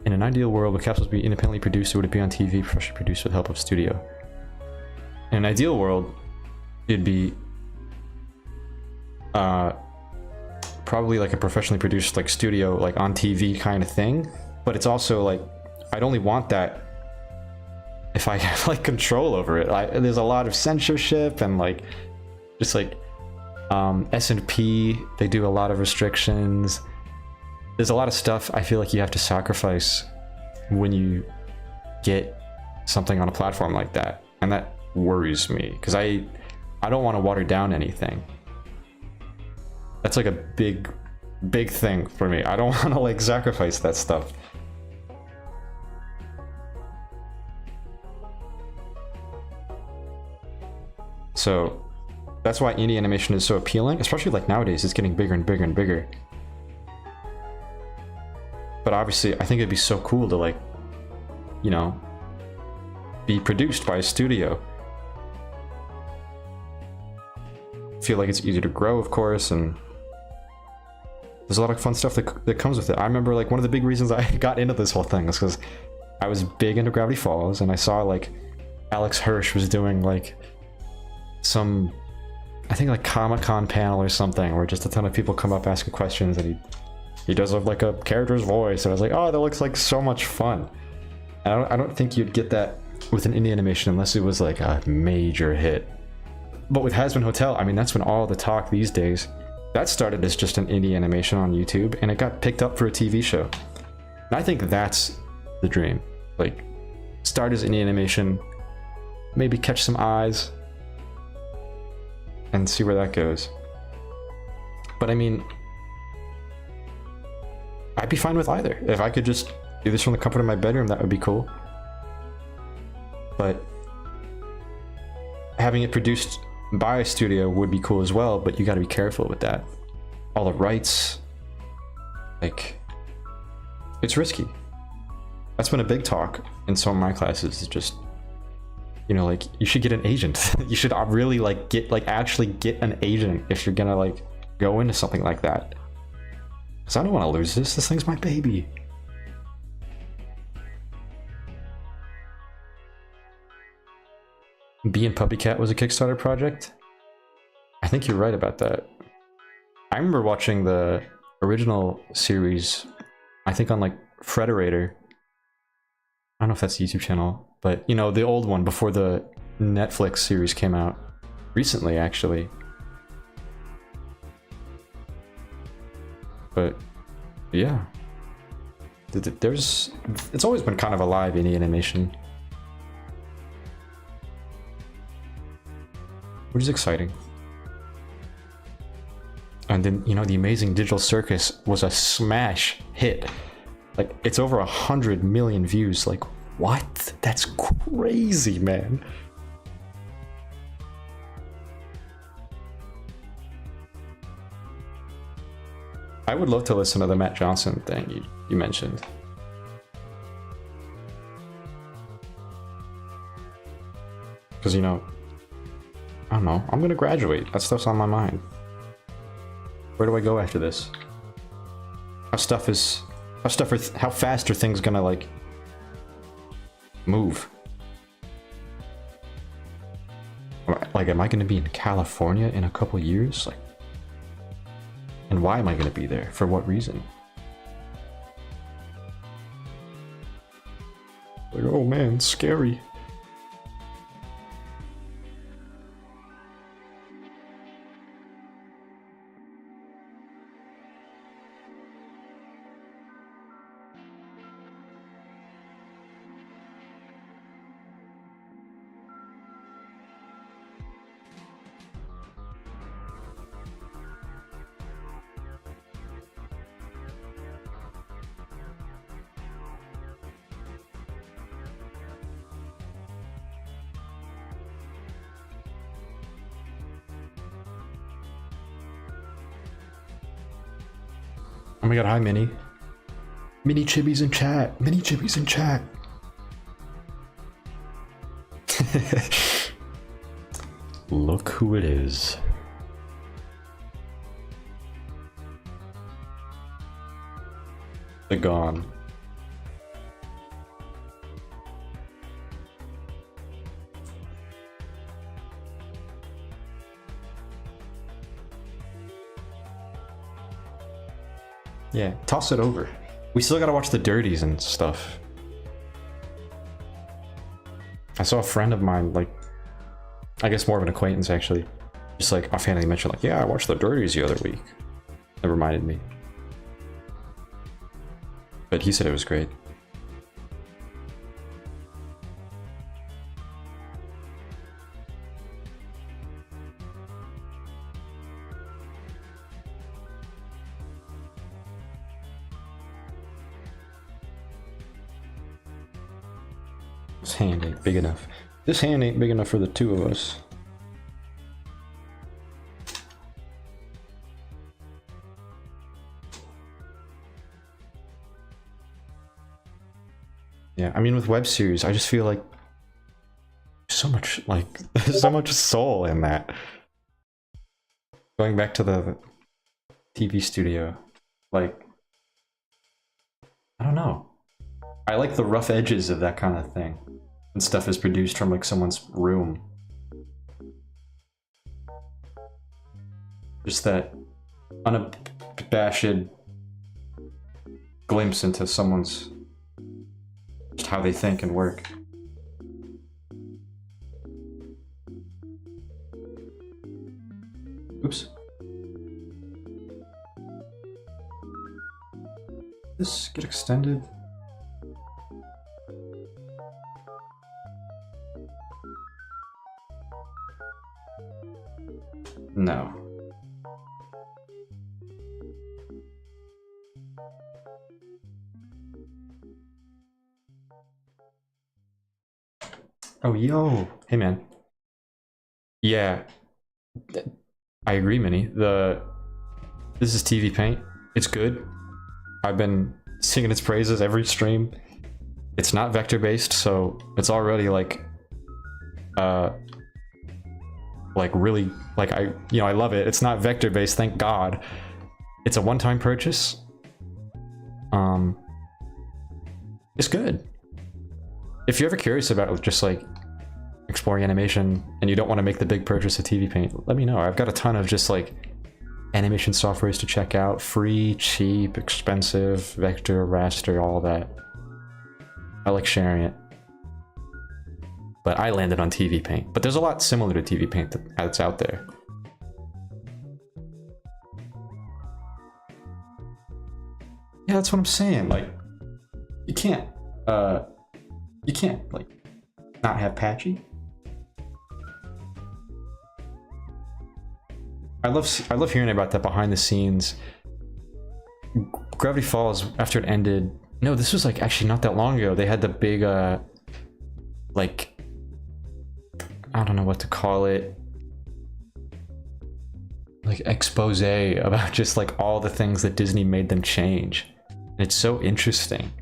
In an ideal world, would capsules be independently produced, or would it be on TV, professionally produced with the help of a studio? In an ideal world, it'd be probably like a professionally produced like studio, like on TV kind of thing. But it's also like, I'd only want that if I have like control over it. There's a lot of censorship and like just like S&P, they do a lot of restrictions. There's a lot of stuff I feel like you have to sacrifice when you get something on a platform like that, and that worries me because I don't want to water down anything. That's like a big thing for me. I don't want to like sacrifice that stuff. So that's why indie animation is so appealing, especially like nowadays. It's getting bigger and bigger and bigger. But obviously, I think it'd be so cool to like, you know, be produced by a studio. Feel like it's easier to grow, of course, and there's a lot of fun stuff that comes with it. I remember like one of the big reasons I got into this whole thing is because I was big into Gravity Falls, and I saw like Alex Hirsch was doing like some, I think like Comic-Con panel or something, where just a ton of people come up asking questions, and he does have like a character's voice, and I was like, oh, that looks like so much fun. And I don't think you'd get that with an indie animation unless it was like a major hit. But with Hazbin Hotel, I mean, that's when all the talk these days. That started as just an indie animation on YouTube, and it got picked up for a TV show. And I think that's the dream. Like, start as indie animation, maybe catch some eyes, and see where that goes. But I mean, I'd be fine with either. If I could just do this from the comfort of my bedroom, that would be cool. But having it produced by a studio would be cool as well, but you gotta be careful with that. All the rights, like, it's risky. That's been a big talk in some of my classes, is just, you know, like, you should get an agent. You should really like actually get an agent if you're gonna like go into something like that. Because I don't want to lose this. This thing's my baby. Bee and Puppy Cat was a Kickstarter project? I think you're right about that. I remember watching the original series, I think on like Frederator. I don't know if that's the YouTube channel, but you know, the old one before the Netflix series came out. Recently, actually. But yeah. It's always been kind of alive in the animation. Which is exciting. And then, you know, the Amazing Digital Circus was a smash hit. Like, it's over 100 million views. Like, what? That's crazy, man. I would love to listen to the Matt Johnson thing you mentioned. Because, you know, I don't know. I'm gonna graduate. That stuff's on my mind. Where do I go after this? How fast are things gonna, like, move? Like, am I gonna be in California in a couple years? Like, and why am I gonna be there? For what reason? Like, oh man, scary. Oh my god, hi Minnie. Minnie Chibby's in chat. Minnie Chibby's in chat. Look who it is. The Gone. Yeah, toss it over. We still gotta watch the Dirties and stuff. I saw a friend of mine, like, I guess more of an acquaintance actually, just like offhandedly mentioned, like, yeah, I watched the Dirties the other week. It reminded me. But he said it was great. This hand ain't big enough. This hand ain't big enough for the two of us. Yeah, I mean with web series, I just feel like so much, like, there's so much soul in that. Going back to the TV studio, like, I don't know. I like the rough edges of that kind of thing. And stuff is produced from like someone's room. Just that unabashed glimpse into someone's, just how they think and work. Oops. This get extended? No. Oh, yo. Hey, man. Yeah. I agree, Minnie. This is TV Paint. It's good. I've been singing its praises every stream. It's not vector-based, so it's already like really, like, I love it. It's not vector-based, thank God. It's a one-time purchase. It's good. If you're ever curious about just like exploring animation and you don't want to make the big purchase of TV Paint, let me know. I've got a ton of just like animation softwares to check out. Free, cheap, expensive, vector, raster, all that. I like sharing it. But I landed on TV Paint. But there's a lot similar to TV Paint that's out there. Yeah, that's what I'm saying. Like, you can't like not have patchy. I love hearing about that behind the scenes. Gravity Falls, after it ended, no, this was like actually not that long ago. They had the big like, I don't know what to call it, like expose about just like all the things that Disney made them change. And it's so interesting.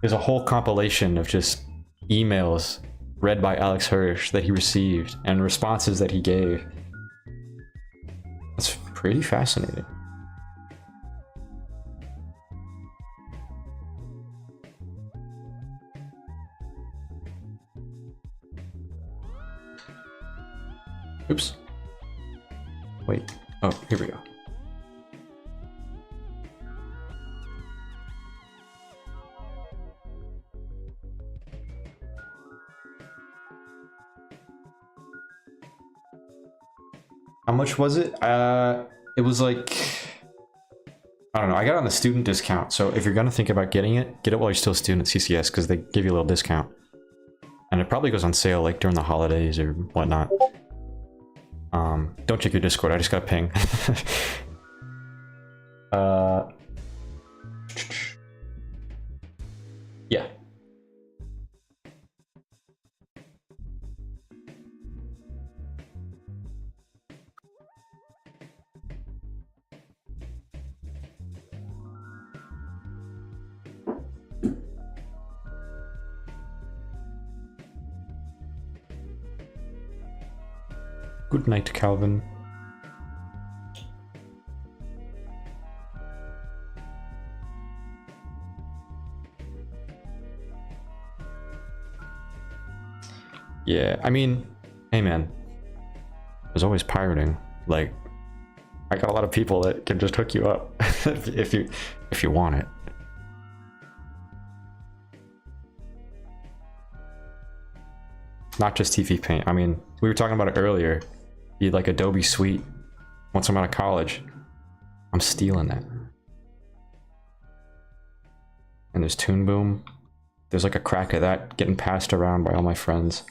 There's a whole compilation of just emails read by Alex Hirsch that he received and responses that he gave. That's pretty fascinating. Oops. Wait. Oh, here we go. How much was it? It was like, I don't know. I got it on the student discount. So if you're gonna think about getting it, get it while you're still a student at CCS because they give you a little discount. And it probably goes on sale like during the holidays or whatnot. Don't check your Discord. I just got a ping. Yeah. Good night, Calvin. Yeah, I mean, hey man, there's always pirating. Like, I got a lot of people that can just hook you up if you want it. Not just TV Paint. I mean, we were talking about it earlier. You like Adobe Suite. Once I'm out of college, I'm stealing that. And there's Toon Boom. There's like a crack of that getting passed around by all my friends.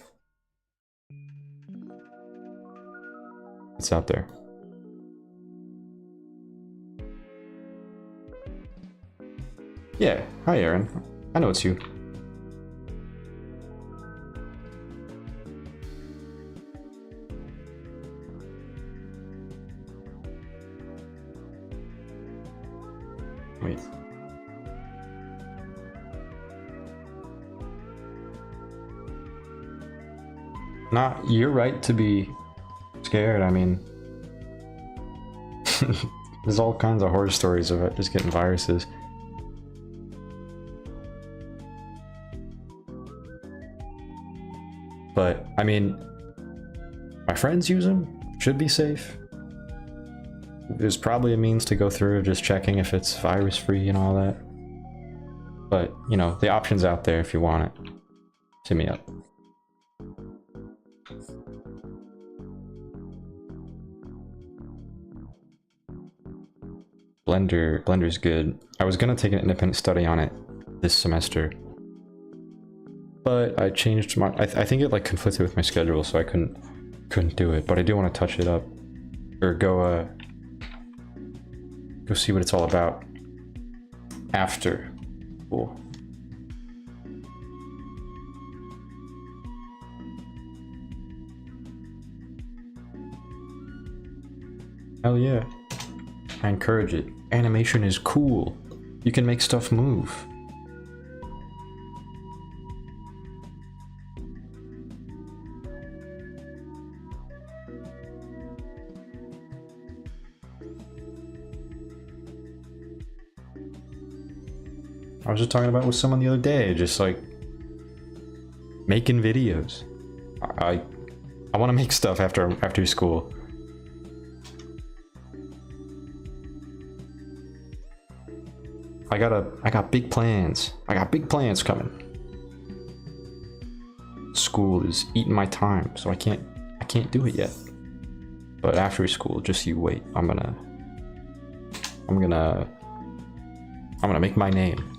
It's out there. Yeah, hi Aaron. I know it's you. Wait. You're right to be scared. I mean, there's all kinds of horror stories of it just getting viruses. But, I mean, my friends use them, should be safe. There's probably a means to go through just checking if it's virus free and all that. But, you know, the option's out there if you want it. Hit me up. Blender's good. I was gonna take an independent study on it this semester, but I changed my. I think it like conflicted with my schedule, so I couldn't do it. But I do want to touch it up, or go see what it's all about after. Cool. Hell yeah. I encourage it. Animation is cool. You can make stuff move. I was just talking about it with someone the other day, just like making videos. I want to make stuff after school. I got big plans. I got big plans coming. School is eating my time, so I can't do it yet. But after school, just you wait. I'm gonna make my name.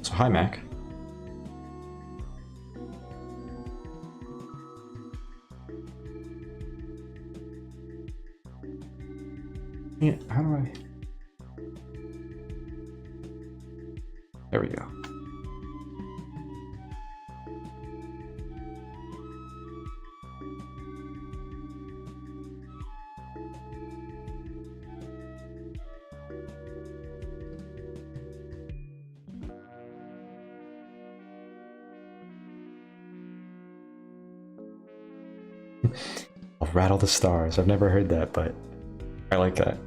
So hi, Mac. Yeah, how do I? There we go. I'll rattle the stars. I've never heard that, but I like that.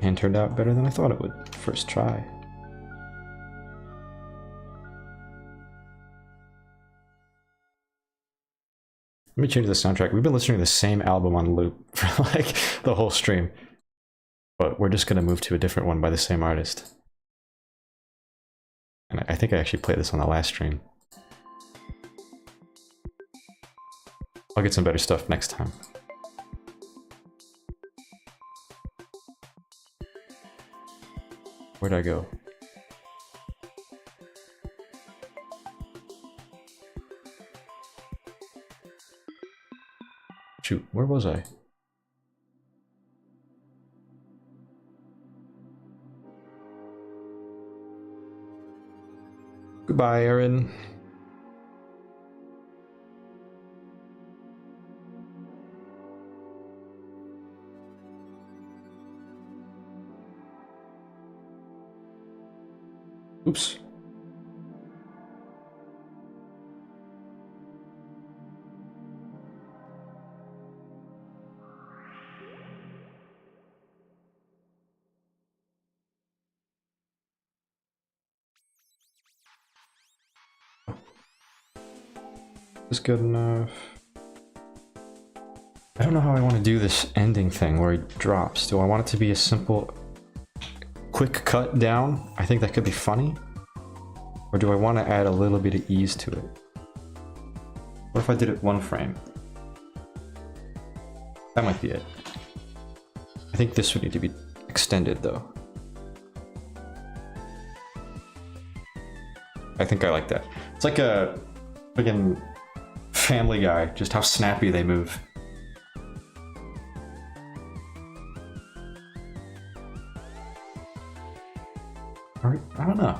And turned out better than I thought it would. First try. Let me change the soundtrack. We've been listening to the same album on loop for like the whole stream. But we're just gonna move to a different one by the same artist. And I think I actually played this on the last stream. I'll get some better stuff next time. Where'd I go? Shoot, where was I? Goodbye, Aaron. Oops. Is good enough. I don't know how I want to do this ending thing where he drops. Do I want it to be a simple, quick cut down? I think that could be funny. Or do I want to add a little bit of ease to it? What if I did it one frame? That might be it. I think this would need to be extended though. I think I like that. It's like a friggin' Family Guy, just how snappy they move. Alright, I don't know.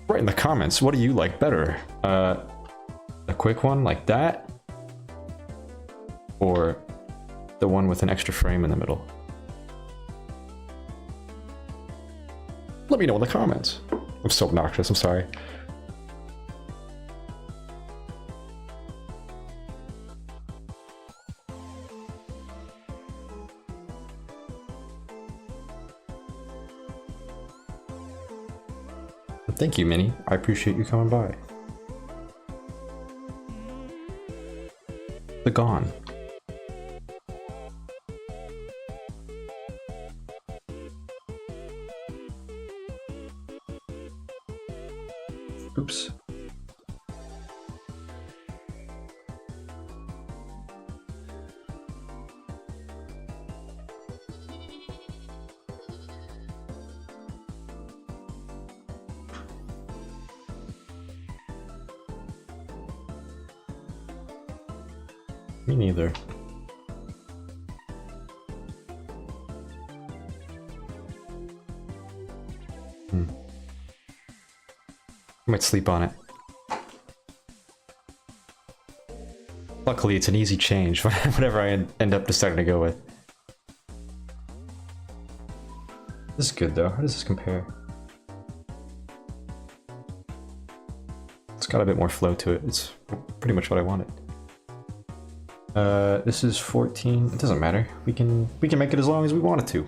Write in the comments, what do you like better? A quick one like that? Or the one with an extra frame in the middle? Let me know in the comments. I'm so obnoxious, I'm sorry. Thank you, Minnie. I appreciate you coming by. The Gone. Oops. Me neither. I might sleep on it. Luckily, it's an easy change, whatever I end up deciding to go with. This is good though. How does this compare? It's got a bit more flow to it. It's pretty much what I wanted. This is 14. It doesn't matter. We can make it as long as we want it to.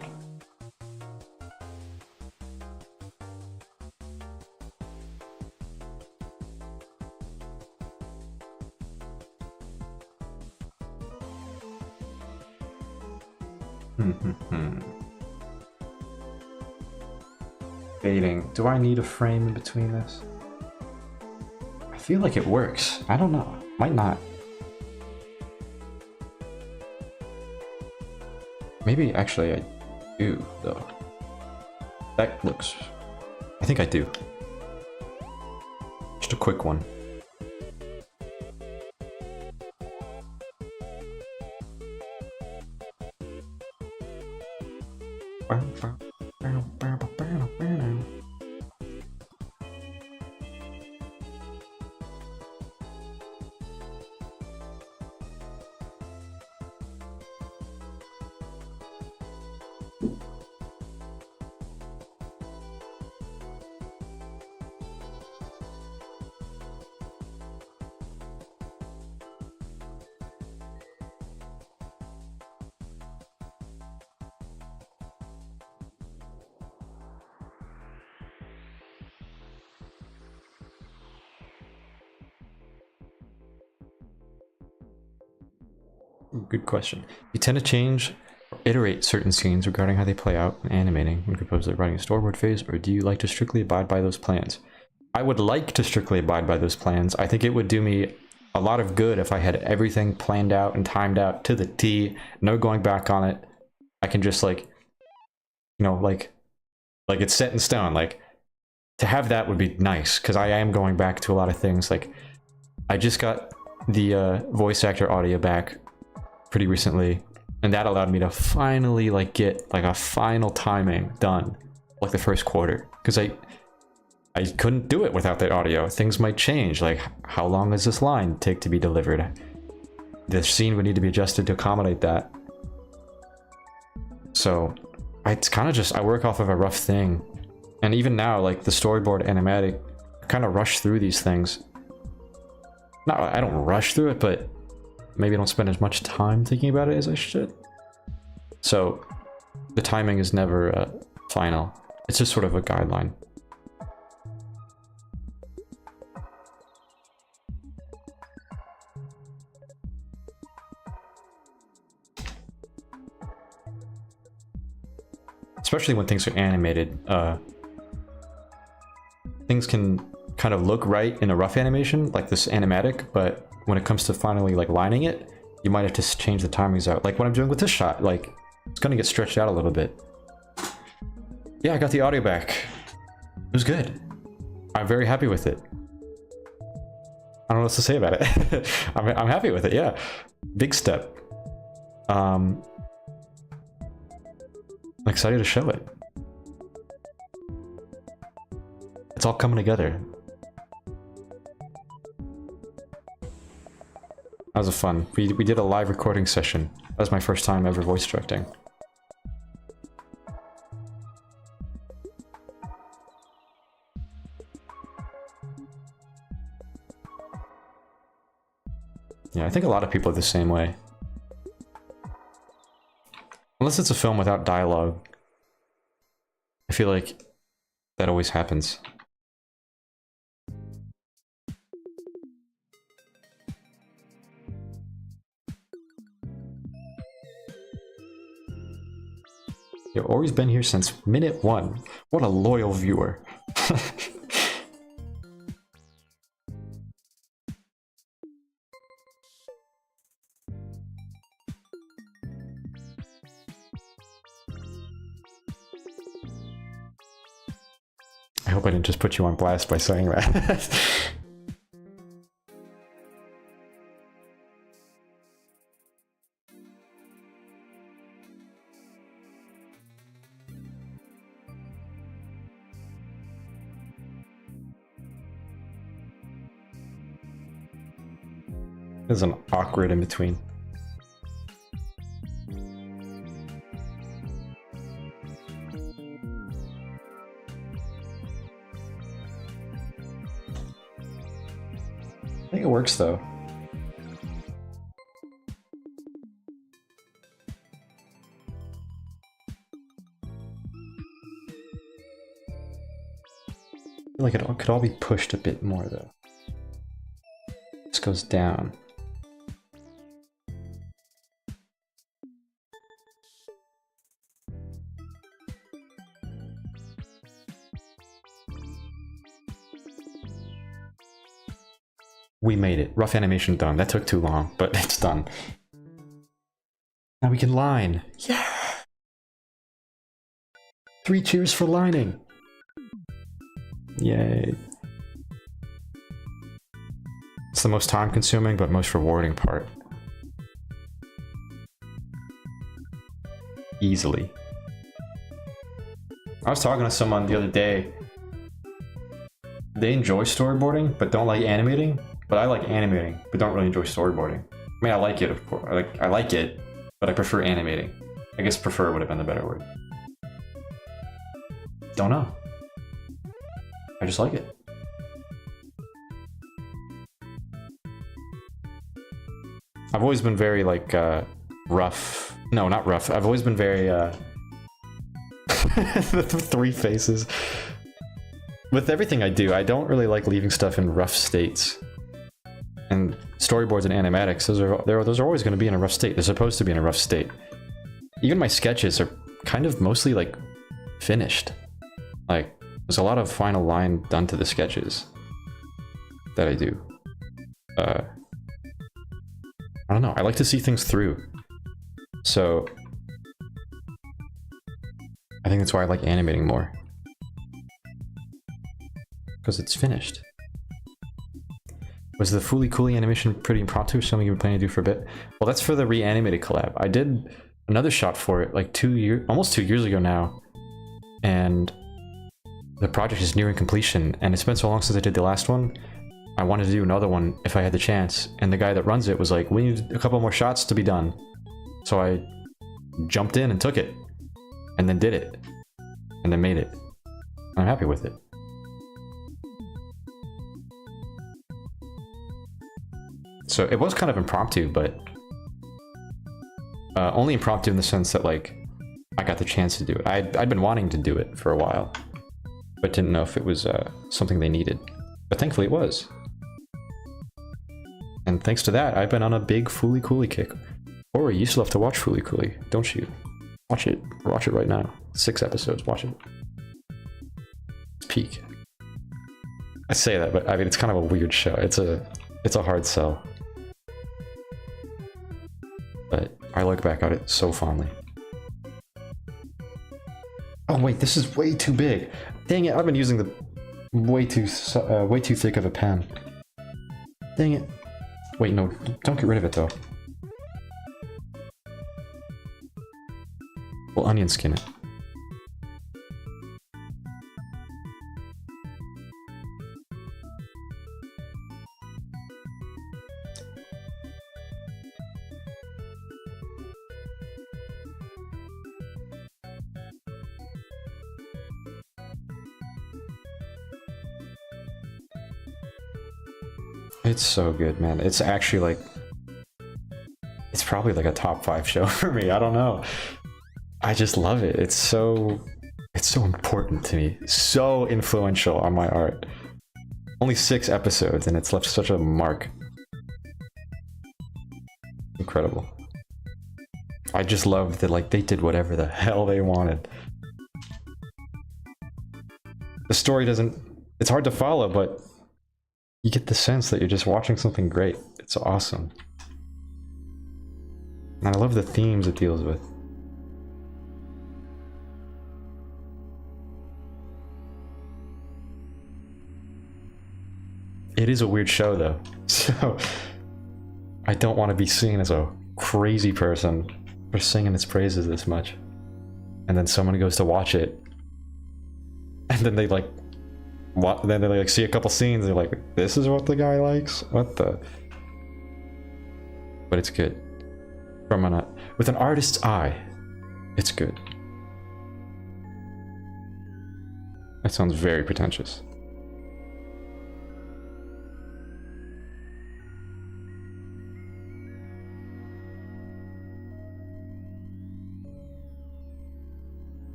Fading. Do I need a frame in between this? I feel like it works. I don't know. Might not. Maybe actually I do though. That looks... I think I do. Just a quick one. Good question. You tend to change or iterate certain scenes regarding how they play out when animating when composed like writing a storyboard phase, or do you like to strictly abide by those plans? I would like to strictly abide by those plans. I think it would do me a lot of good if I had everything planned out and timed out to the T, no going back on it. I can just like, you know, like it's set in stone. Like, to have that would be nice, because I am going back to a lot of things. Like, I just got the voice actor audio back pretty recently, and that allowed me to finally like get like a final timing done, like the first quarter, because I couldn't do it without that audio. Things might change, like how long does this line take to be delivered? The scene would need to be adjusted to accommodate that. So it's kind of just, I work off of a rough thing, and even now, like the storyboard animatic, I kind of rush through these things. Not, I don't rush through it, but maybe I don't spend as much time thinking about it as I should. So the timing is never final. It's just sort of a guideline. Especially when things are animated, things can kind of look right in a rough animation, like this animatic, but when it comes to finally like lining it, you might have to change the timings out. Like what I'm doing with this shot, like it's gonna get stretched out a little bit. Yeah, I got the audio back. It was good. I'm very happy with it. I don't know what to say about it. I'm happy with it, yeah. Big step. I'm excited to show it. It's all coming together. That was a fun. We did a live recording session. That was my first time ever voice directing. Yeah, I think a lot of people are the same way. Unless it's a film without dialogue. I feel like that always happens. You've always been here since minute 1. What a loyal viewer. I hope I didn't just put you on blast by saying that. There's an awkward in between. works though. I feel like it could all be pushed a bit more though. This goes down. We made it. Rough animation done. That took too long, but it's done. Now we can line. Yeah! 3 cheers for lining. Yay. It's the most time consuming, but most rewarding part. Easily. I was talking to someone the other day. They enjoy storyboarding, but don't like animating. But I like animating, but don't really enjoy storyboarding. I mean, I like it, of course. I like it, but I prefer animating. I guess prefer would have been the better word. Don't know. I just like it. I've always been very, like, rough. No, not rough. I've always been very, the 3 faces. With everything I do, I don't really like leaving stuff in rough states. And storyboards and animatics, those are always going to be in a rough state. They're supposed to be in a rough state. Even my sketches are kind of mostly, like, finished. Like, there's a lot of final line done to the sketches that I do. I don't know, I like to see things through. So, I think that's why I like animating more. Because it's finished. Was the Fooly Cooly animation pretty impromptu? Something you've been planning to do for a bit? Well, that's for the reanimated collab. I did another shot for it like almost 2 years ago now. And the project is nearing completion, and it's been so long since I did the last one. I wanted to do another one if I had the chance, and the guy that runs it was like, we need a couple more shots to be done. So I jumped in and took it, and then did it, and then made it. I'm happy with it. So it was kind of impromptu, but only impromptu in the sense that, like, I got the chance to do it. I'd been wanting to do it for a while, but didn't know if it was something they needed. But thankfully it was. And thanks to that, I've been on a big Fooly Cooly kick. Ori, you still have to watch Fooly Cooly, don't you? Watch it. Watch it right now. 6 episodes. Watch it. It's peak. I say that, but I mean, it's kind of a weird show. It's a hard sell. But I look back at it so fondly. Oh wait, this is way too big. Dang it, I've been using the way too thick of a pen. Dang it. Wait, no, don't get rid of it though. We'll onion skin it. It's so good, man. It's actually like, it's probably like a top 5 show for me. I don't know. I just love it. It's so important to me. So influential on my art. Only 6 episodes and it's left such a mark. Incredible. I just love that, like, they did whatever the hell they wanted. The story doesn't, it's hard to follow, but you get the sense that you're just watching something great. It's awesome. And I love the themes it deals with. It is a weird show though, so I don't want to be seen as a crazy person for singing its praises this much. And then someone goes to watch it, and then they like, then they like see a couple scenes, they're like, this is what the guy likes? What the? But it's good. With an artist's eye, it's good. That sounds very pretentious.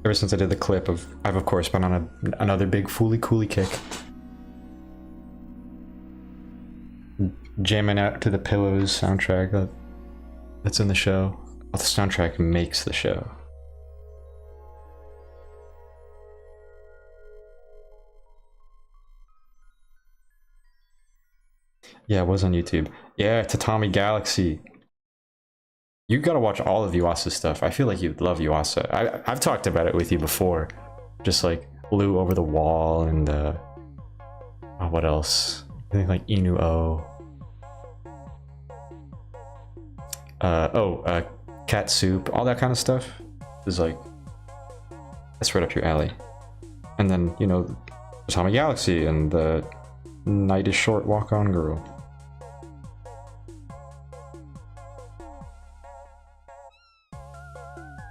Ever since I did the clip of, I've of course been on another big Fooly Cooly kick. Jamming out to the Pillows soundtrack that's in the show. Well, the soundtrack makes the show. Yeah, it was on YouTube. Yeah, Tatami Galaxy. You gotta watch all of Yuasa's stuff. I feel like you'd love Yuasa. I've talked about it with you before. Just like Blue Over the Wall and oh, what else? I think like Inu-Oh. Cat Soup, all that kind of stuff is like, that's right up your alley. And then, you know, Tatami Galaxy and the Night is Short Walk On Girl.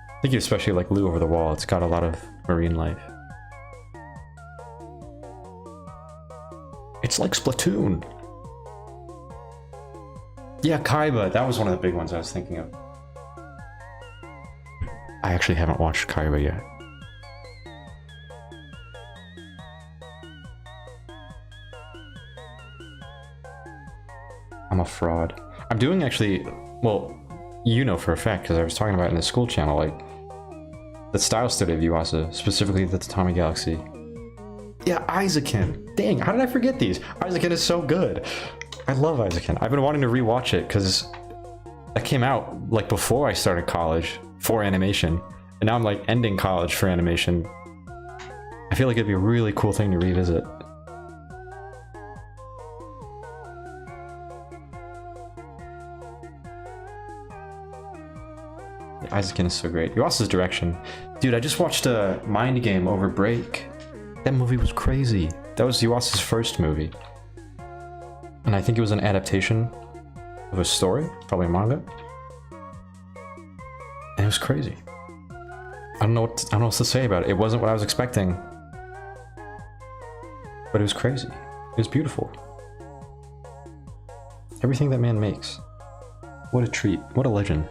I think you especially like Blue Over the Wall. It's got a lot of marine life. It's like Splatoon. Yeah, Kaiba. That was one of the big ones I was thinking of. I actually haven't watched Kaiba yet. I'm a fraud. I'm doing actually, well, you know for a fact, because I was talking about it in the school channel, like, the style study of Yuasa, specifically the Tatami Galaxy. Yeah, Isaacin. Dang, how did I forget these? Isaacin is so good. I love Isaacin. I've been wanting to rewatch it because that came out like before I started college for animation, and now I'm like ending college for animation. I feel like it'd be a really cool thing to revisit. Isaacin is so great. Yuasa's direction. Dude, I just watched a Mind Game over break. That movie was crazy. That was Yuasa's first movie. And I think it was an adaptation of a story, probably a manga. And it was crazy. I don't know what to say about it. It wasn't what I was expecting. But it was crazy. It was beautiful. Everything that man makes. What a treat. What a legend.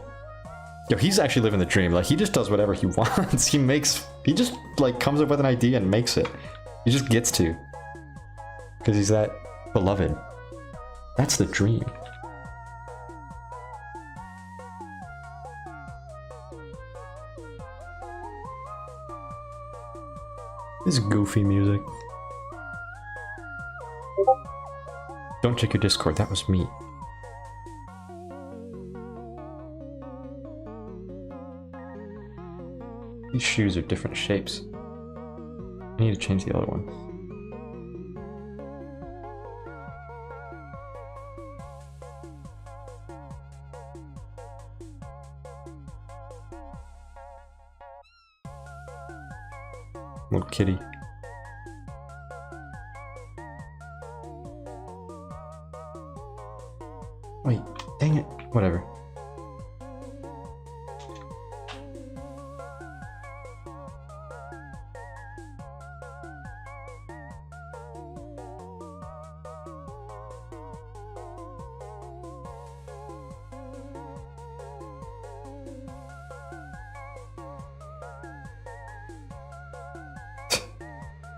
Yo, he's actually living the dream. Like, he just does whatever he wants. He just, like, comes up with an idea and makes it. He just gets to. Because he's that beloved. That's the dream. This goofy music. Don't check your Discord, that was me. These shoes are different shapes. I need to change the other one. Little kitty. Wait, dang it. Whatever.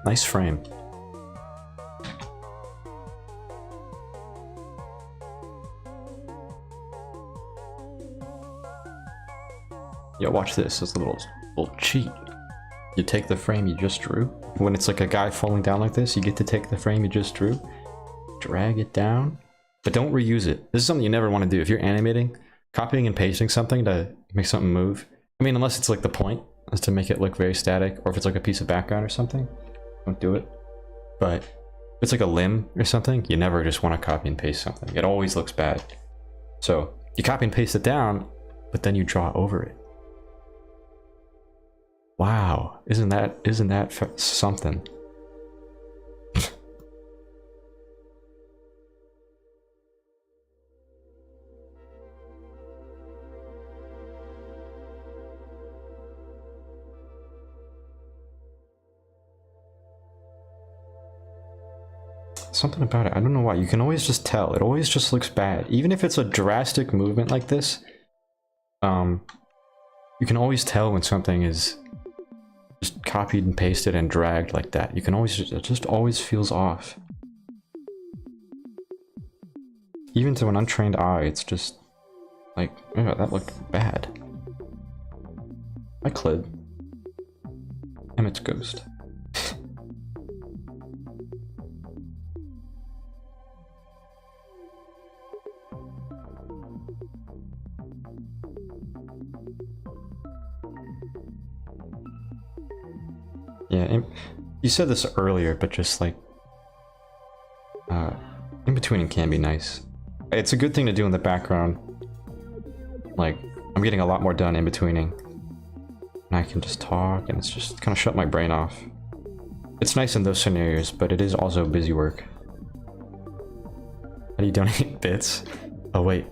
Nice frame. Yo, watch this. It's a little cheat. You take the frame you just drew. When it's like a guy falling down like this, you get to take the frame you just drew, drag it down, but don't reuse it. This is something you never want to do. If you're animating, copying and pasting something to make something move. I mean, unless it's like the point is to make it look very static, or if it's like a piece of background or something. Don't do it. But if it's like a limb or something, you never just want to copy and paste something. It always looks bad. So you copy and paste it down, but then you draw over it. Wow, isn't that something? Something about it, I don't know why. You can always just tell. It always just looks bad. Even if it's a drastic movement like this, you can always tell when something is just copied and pasted and dragged like that. You can always, it just always feels off. Even to an untrained eye, it's just like, oh, that looked bad. I Clid. Emmet's ghost. Yeah, you said this earlier, but just like, in-betweening can be nice. It's a good thing to do in the background. Like, I'm getting a lot more done in-betweening. And I can just talk, and it's just kind of shut my brain off. It's nice in those scenarios, but it is also busy work. How do you donate bits? Oh, wait.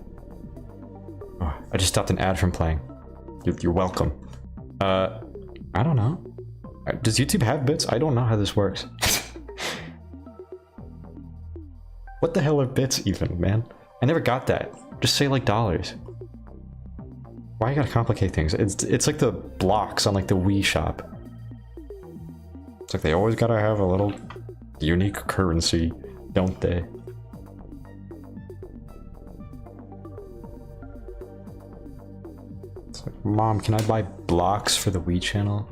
Oh, I just stopped an ad from playing. You're welcome. I don't know. Does YouTube have bits? I don't know how this works. What the hell are bits even, man? I never got that. Just say like dollars. Why you gotta complicate things? It's like the blocks on like the Wii shop. It's like they always gotta have a little unique currency, don't they? It's like, Mom, can I buy blocks for the Wii channel?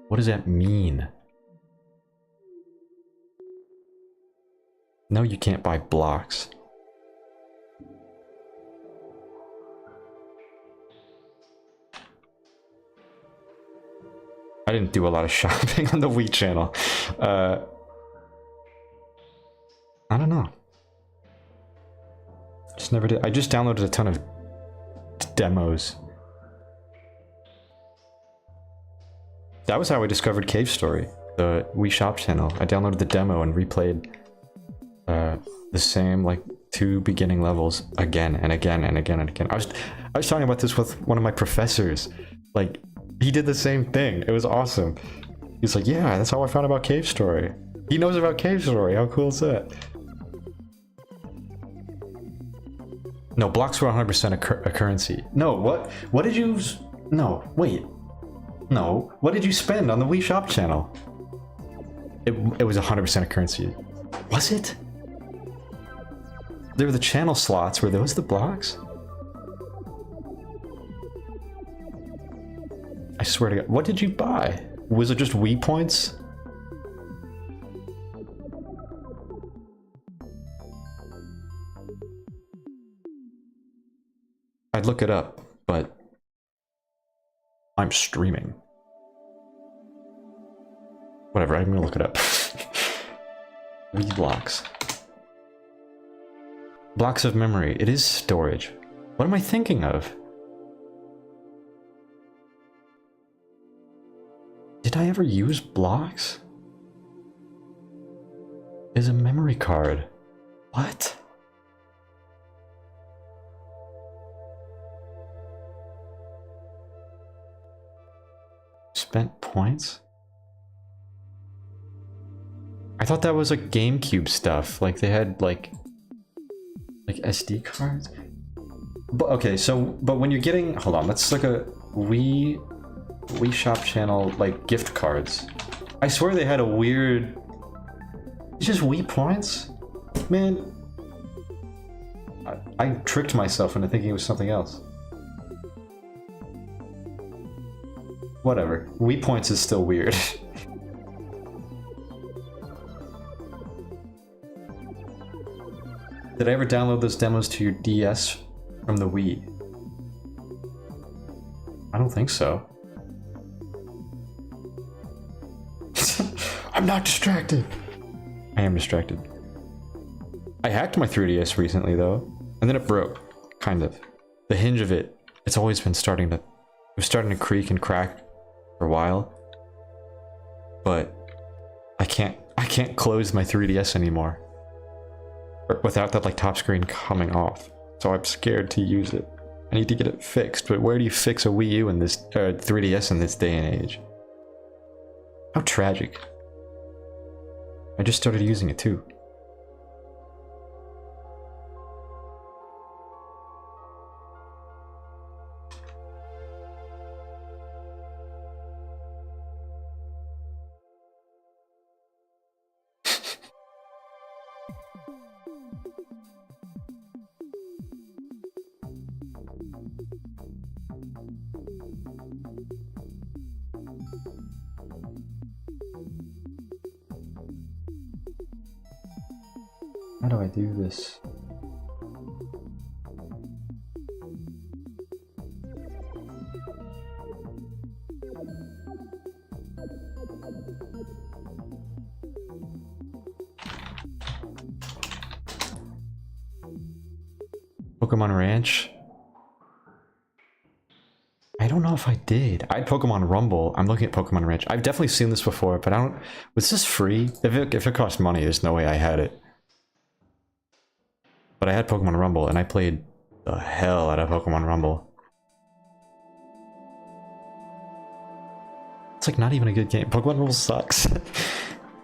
What does that mean? No, you can't buy blocks. I didn't do a lot of shopping on the Wii channel. I don't know. Just never did. I just downloaded a ton of demos. That was how I discovered Cave Story, the Wii Shop channel. I downloaded the demo and replayed the same like 2 beginning levels again and again and again and again. I was talking about this with one of my professors. Like, he did the same thing. It was awesome. He's like, yeah, that's how I found about Cave Story. He knows about Cave Story. How cool is that? No, blocks were 100% a currency. No, what? What did you? No, wait. No, what did you spend on the Wii Shop channel? It was 100% a currency. Was it? There were the channel slots. Were those the blocks? I swear to God. What did you buy? Was it just Wii points? I'd look it up, but I'm streaming. Whatever, I'm gonna look it up. Wii blocks. Blocks of memory. It is storage. What am I thinking of? Did I ever use blocks? Is a memory card. What? Spent points? I thought that was like GameCube stuff. Like they had like SD cards. But okay, so but when you're getting, hold on, let's look at Wii Shop channel like gift cards. I swear they had a weird. It's just Wii points, man. I tricked myself into thinking it was something else. Whatever. Wii points is still weird. Did I ever download those demos to your DS from the Wii? I don't think so. I'm not distracted. I am distracted. I hacked my 3DS recently though, and then it broke, kind of. The hinge of it, it's always been starting to, it was starting to creak and crack for a while, but I can't close my 3DS anymore without that like top screen coming off. So I'm scared to use it. I need to get it fixed, but where do you fix a Wii U in this 3DS in this day and age? How tragic. I just started using it too. How do I do this? Pokemon Ranch? I don't know if I did. I had Pokemon Rumble. I'm looking at Pokemon Ranch. I've definitely seen this before, but I don't... Was this free? If it cost money, there's no way I had it. But I had Pokemon Rumble, and I played the hell out of Pokemon Rumble. It's like not even a good game. Pokemon Rumble sucks.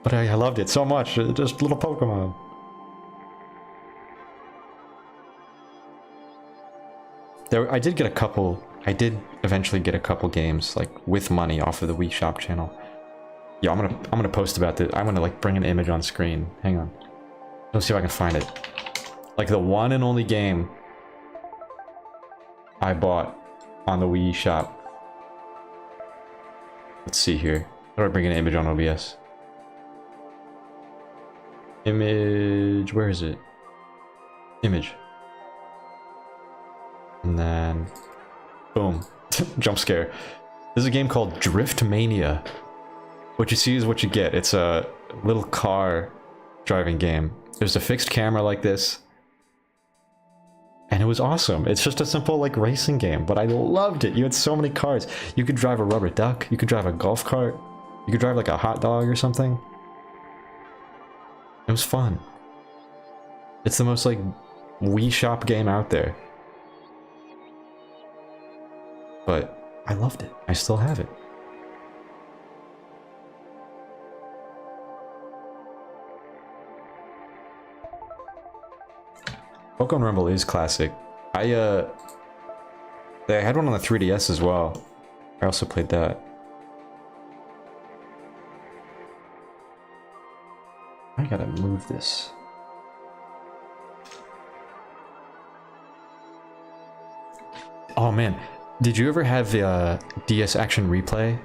But I loved it so much. Just little Pokemon. I did get a couple... I did eventually get a couple games, like, with money off of the Wii Shop channel. Yeah, I'm gonna post about this. I'm gonna, like, bring an image on screen. Hang on. Let's see if I can find it. Like, the one and only game I bought on the Wii Shop. Let's see here. How do I bring an image on OBS? Image... Where is it? Image. And then... Boom. Jump scare. This is a game called Drift Mania. What you see is what you get. It's a little car driving game. There's a fixed camera like this. And it was awesome. It's just a simple, like, racing game, but I loved it. You had so many cars. You could drive a rubber duck. You could drive a golf cart. You could drive, like, a hot dog or something. It was fun. It's the most, like, Wii Shop game out there. But I loved it. I still have it. Pokemon Rumble is classic. I had one on the 3DS as well. I also played that. I gotta move this. Oh man, did you ever have the DS Action Replay?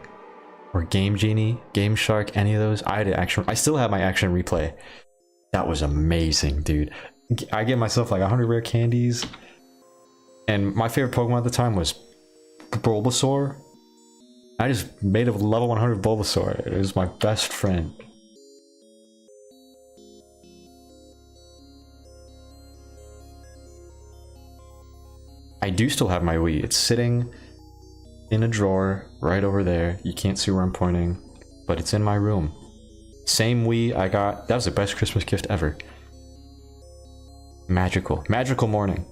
Or Game Genie, Game Shark, any of those? I had Action. I still have my Action Replay. That was amazing, dude. I gave myself like 100 rare candies. And my favorite Pokemon at the time was Bulbasaur. I just made a level 100 Bulbasaur. It was my best friend. I do still have my Wii. It's sitting in a drawer right over there. You can't see where I'm pointing, but it's in my room. Same Wii I got. That was the best Christmas gift ever. Magical. Magical morning.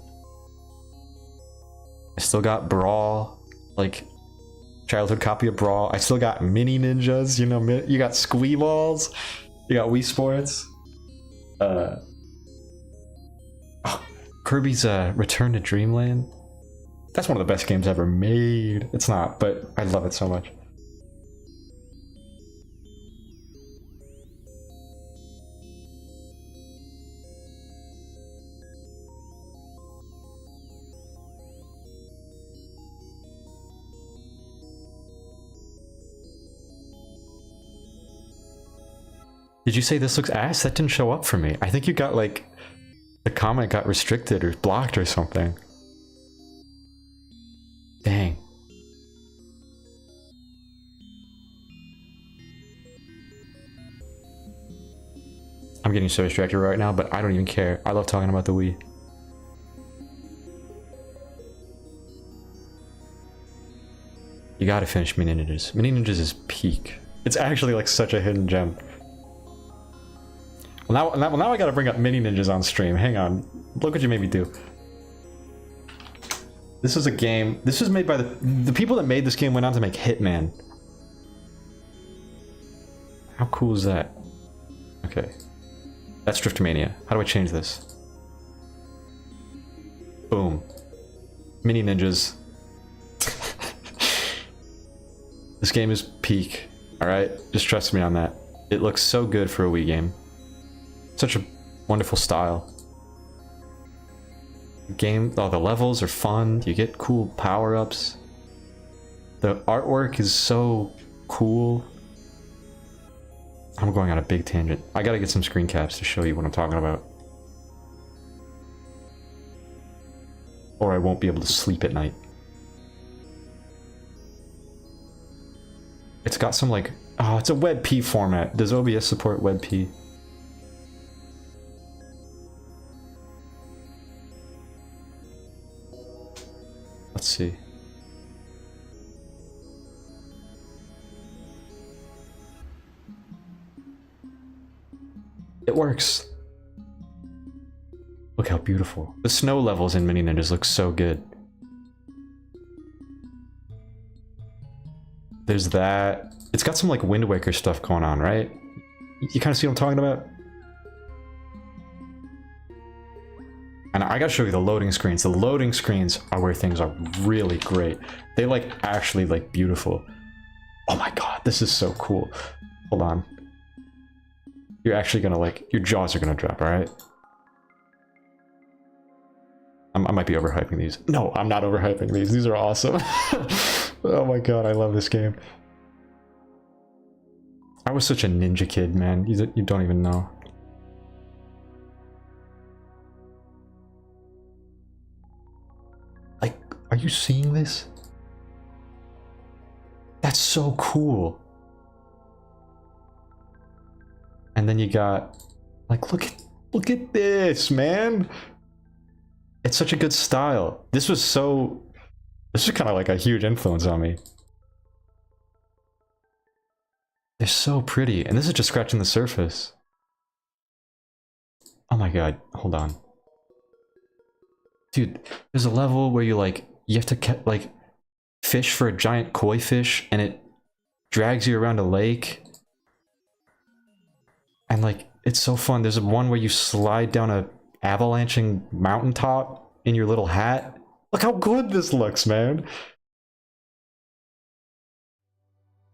I still got Brawl, like childhood copy of Brawl. I still got Mini Ninjas, you know, you got Squeeballs, you got Wii Sports. Oh, Kirby's Return to Dreamland. That's one of the best games ever made. It's not, but I love it so much. Did you say this looks ass? That didn't show up for me. I think you got like, the comment got restricted or blocked or something. Dang. I'm getting so distracted right now, but I don't even care. I love talking about the Wii. You gotta finish Mini Ninjas. Mini Ninjas is peak. It's actually like such a hidden gem. Well, now I gotta bring up Mini Ninjas on stream. Hang on. Look what you made me do. This is a game. This was made by the people that made this game went on to make Hitman. How cool is that? Okay. That's Driftmania. How do I change this? Boom. Mini Ninjas. This game is peak. Alright? Just trust me on that. It looks so good for a Wii game. Such a wonderful style. Game, oh, the levels are fun. You get cool power-ups. The artwork is so cool. I'm going on a big tangent. I gotta get some screen caps to show you what I'm talking about. Or I won't be able to sleep at night. It's got some like, oh, it's a WebP format. Does OBS support WebP? Let's see. It works. Look how beautiful. The snow levels in Mini Ninjas look so good. There's that. It's got some like Wind Waker stuff going on, right? You kind of see what I'm talking about? And I gotta show you the loading screens. The loading screens are where things are really great. They like actually like beautiful. Oh my god, this is so cool. Hold on. You're actually gonna like, your jaws are gonna drop, alright? I might be overhyping these. No, I'm not overhyping these. These are awesome. Oh my god, I love this game. I was such a ninja kid, man. You don't even know. Like, are you seeing this? That's so cool. And then you got, like, look at this, man. It's such a good style. This was kind of like a huge influence on me. They're so pretty, and this is just scratching the surface. Oh my god, hold on. Dude, there's a level where you have to like fish for a giant koi fish, and it drags you around a lake. And like, it's so fun. There's one where you slide down a avalanching mountaintop in your little hat. Look how good this looks, man.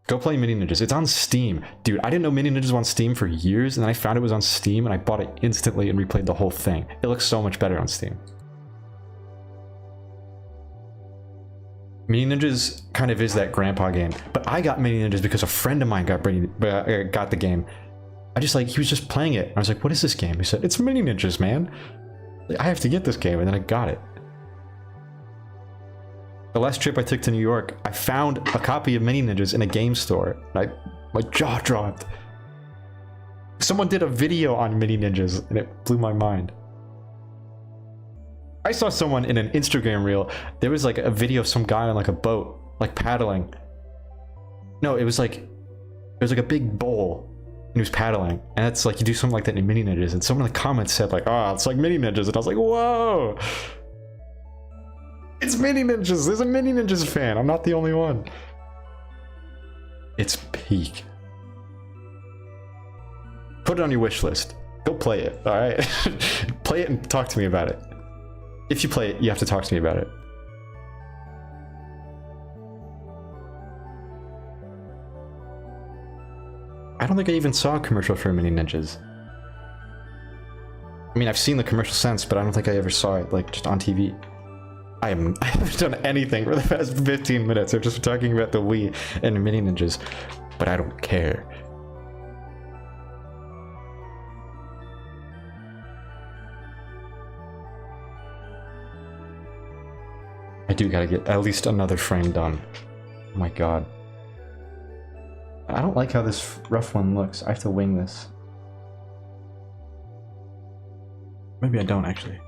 Go play Mini Ninjas. It's on Steam. Dude, I didn't know Mini Ninjas was on Steam for years, and then I found it was on Steam, and I bought it instantly and replayed the whole thing. It looks so much better on Steam. Mini Ninjas kind of is that grandpa game, but I got Mini Ninjas because a friend of mine got the game. He was just playing it. I was like, what is this game? He said, it's Mini Ninjas, man. I have to get this game, and then I got it. The last trip I took to New York, I found a copy of Mini Ninjas in a game store. My jaw dropped. Someone did a video on Mini Ninjas, and it blew my mind. I saw someone in an Instagram reel. There was like a video of some guy on like a boat, like paddling. No, it was like a big bowl, and he was paddling. And it's like, you do something like that in Mini Ninjas. And someone in the comments said like, oh, it's like Mini Ninjas. And I was like, whoa. It's Mini Ninjas! There's a Mini Ninjas fan! I'm not the only one. It's peak. Put it on your wish list. Go play it, alright? Play it and talk to me about it. If you play it, you have to talk to me about it. I don't think I even saw a commercial for Mini Ninjas. I mean, I've seen the commercial since, but I don't think I ever saw it, like, just on TV. I haven't done anything for the past 15 minutes. I've just been talking about the Wii and Mini Ninjas, but I don't care. I do gotta get at least another frame done. Oh my god. I don't like how this rough one looks. I have to wing this. Maybe I don't actually.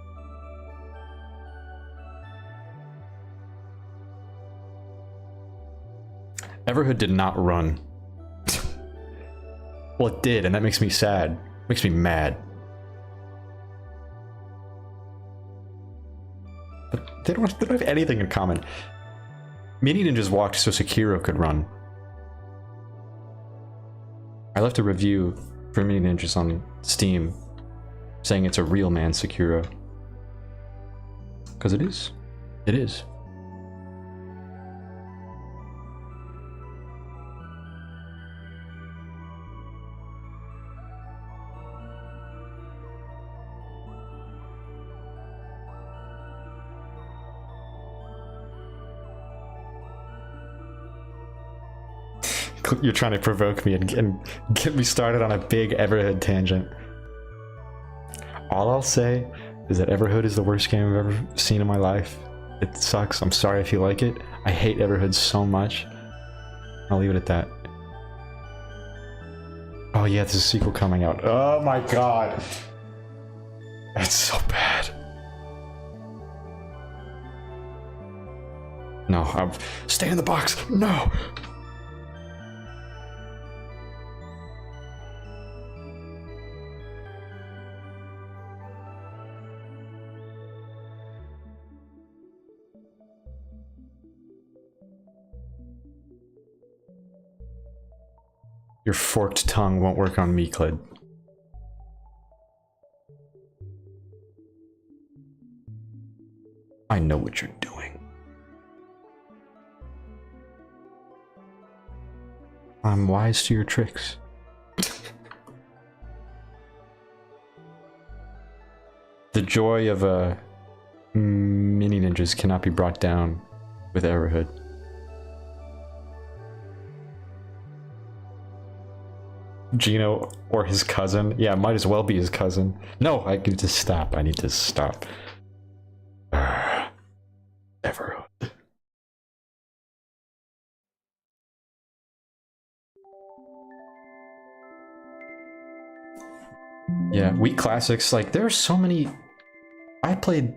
Everhood did not run. Well, it did, and that makes me sad. Makes me mad. But they don't have anything in common. Mini Ninjas walked so Sekiro could run. I left a review for Mini Ninjas on Steam saying it's a real man Sekiro. Because it is. It is. You're trying to provoke me and get me started on a big Everhood tangent. All I'll say is that Everhood is the worst game I've ever seen in my life. It sucks. I'm sorry if you like it. I hate Everhood so much. I'll leave it at that. Oh yeah, there's a sequel coming out. Oh my god. That's so bad. No, stay in the box. No. Your forked tongue won't work on me, Clid. I know what you're doing. I'm wise to your tricks. The joy of mini ninjas cannot be brought down with Everhood. Gino or his cousin? Yeah, might as well be his cousin. No, I need to stop. I need to stop. Everhood. Yeah, Wii classics. Like, there are so many. I played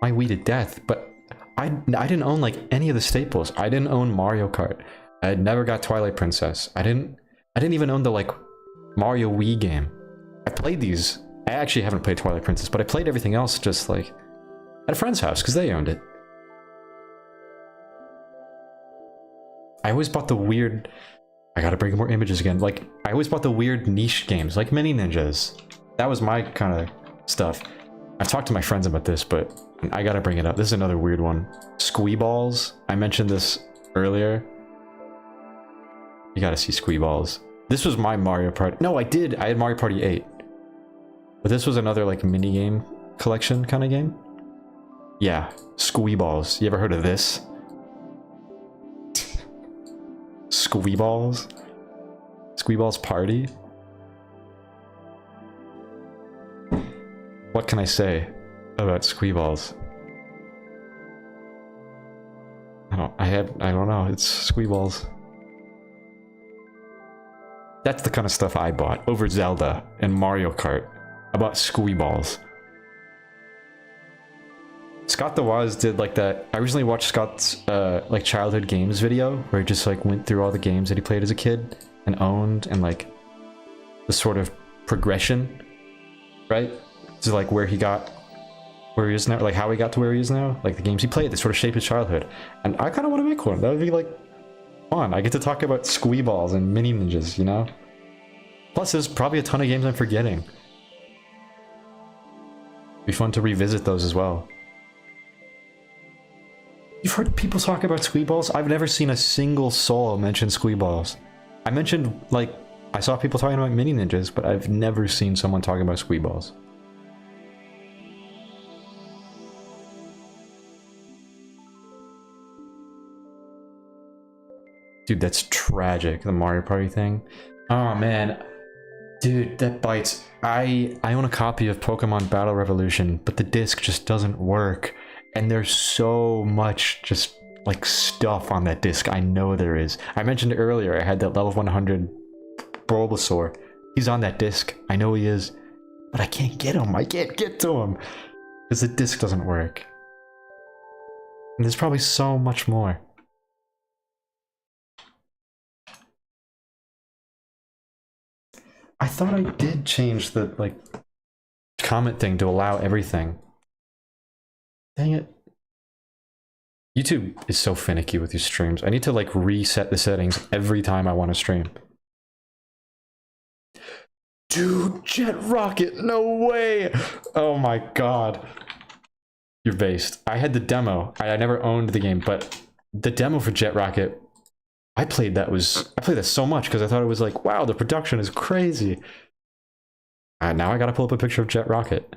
my Wii to death, but I didn't own like any of the staples. I didn't own Mario Kart. I never got Twilight Princess. I didn't even own the like Mario Wii game. I played these. I actually haven't played Twilight Princess, but I played everything else just like at a friend's house because they owned it. I always bought the weird. I gotta bring more images again. Like, I always bought the weird niche games, like Mini Ninjas. That was my kind of stuff. I've talked to my friends about this, but I gotta bring it up. This is another weird one. Squeeballs. I mentioned this earlier. You gotta see Squeeballs. This was my Mario Party. No, I did. I had Mario Party 8. But this was another, like, mini game collection kind of game. Yeah, Squeeballs. You ever heard of this? Squeeballs? Squeeballs Party? What can I say about Squeeballs? I don't know, it's Squeeballs. That's the kind of stuff I bought over Zelda and Mario Kart. I bought Squeeballs. Scott the Waz did like that. I recently watched Scott's like childhood games video where he just like went through all the games that he played as a kid and owned and like the sort of progression, right? To like where he is now, like how he got to where he is now, like the games he played that sort of shaped his childhood. And I kind of want to make one. That would be like fun. I get to talk about Squeeballs and Mini Ninjas, you know? Plus there's probably a ton of games I'm forgetting. Be fun to revisit those as well. You've heard people talk about Squeeballs? I've never seen a single soul mention Squeeballs. I mentioned, like, I saw people talking about Mini Ninjas, but I've never seen someone talking about Squeeballs. Dude, that's tragic, the Mario Party thing. Oh, man. Dude, that bites. I own a copy of Pokemon Battle Revolution, but the disc just doesn't work. And there's so much just like stuff on that disc. I know there is. I mentioned earlier I had that level 100 Bulbasaur. He's on that disc. I know he is, but I can't get him. I can't get to him because the disc doesn't work. And there's probably so much more. I thought I did change the like comment thing to allow everything. Dang it. YouTube is so finicky with these streams. I need to like reset the settings every time I want to stream. Dude, Jet Rocket, no way! Oh my god. You're based. I had the demo. I never owned the game, but the demo for Jet Rocket, I played that so much because I thought it was like, wow, the production is crazy. Now I gotta pull up a picture of Jet Rocket.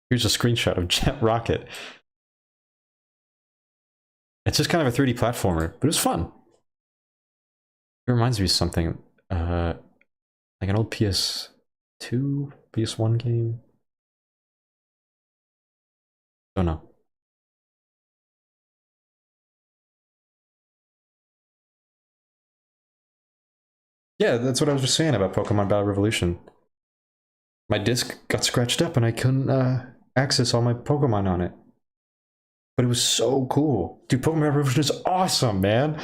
Here's a screenshot of Jet Rocket. It's just kind of a 3D platformer, but it was fun. It reminds me of something, like an old PS2, PS1 game. Don't know. Yeah, that's what I was just saying about Pokemon Battle Revolution. My disc got scratched up and I couldn't access all my Pokemon on it. But it was so cool. Dude, Pokemon Battle Revolution is awesome, man.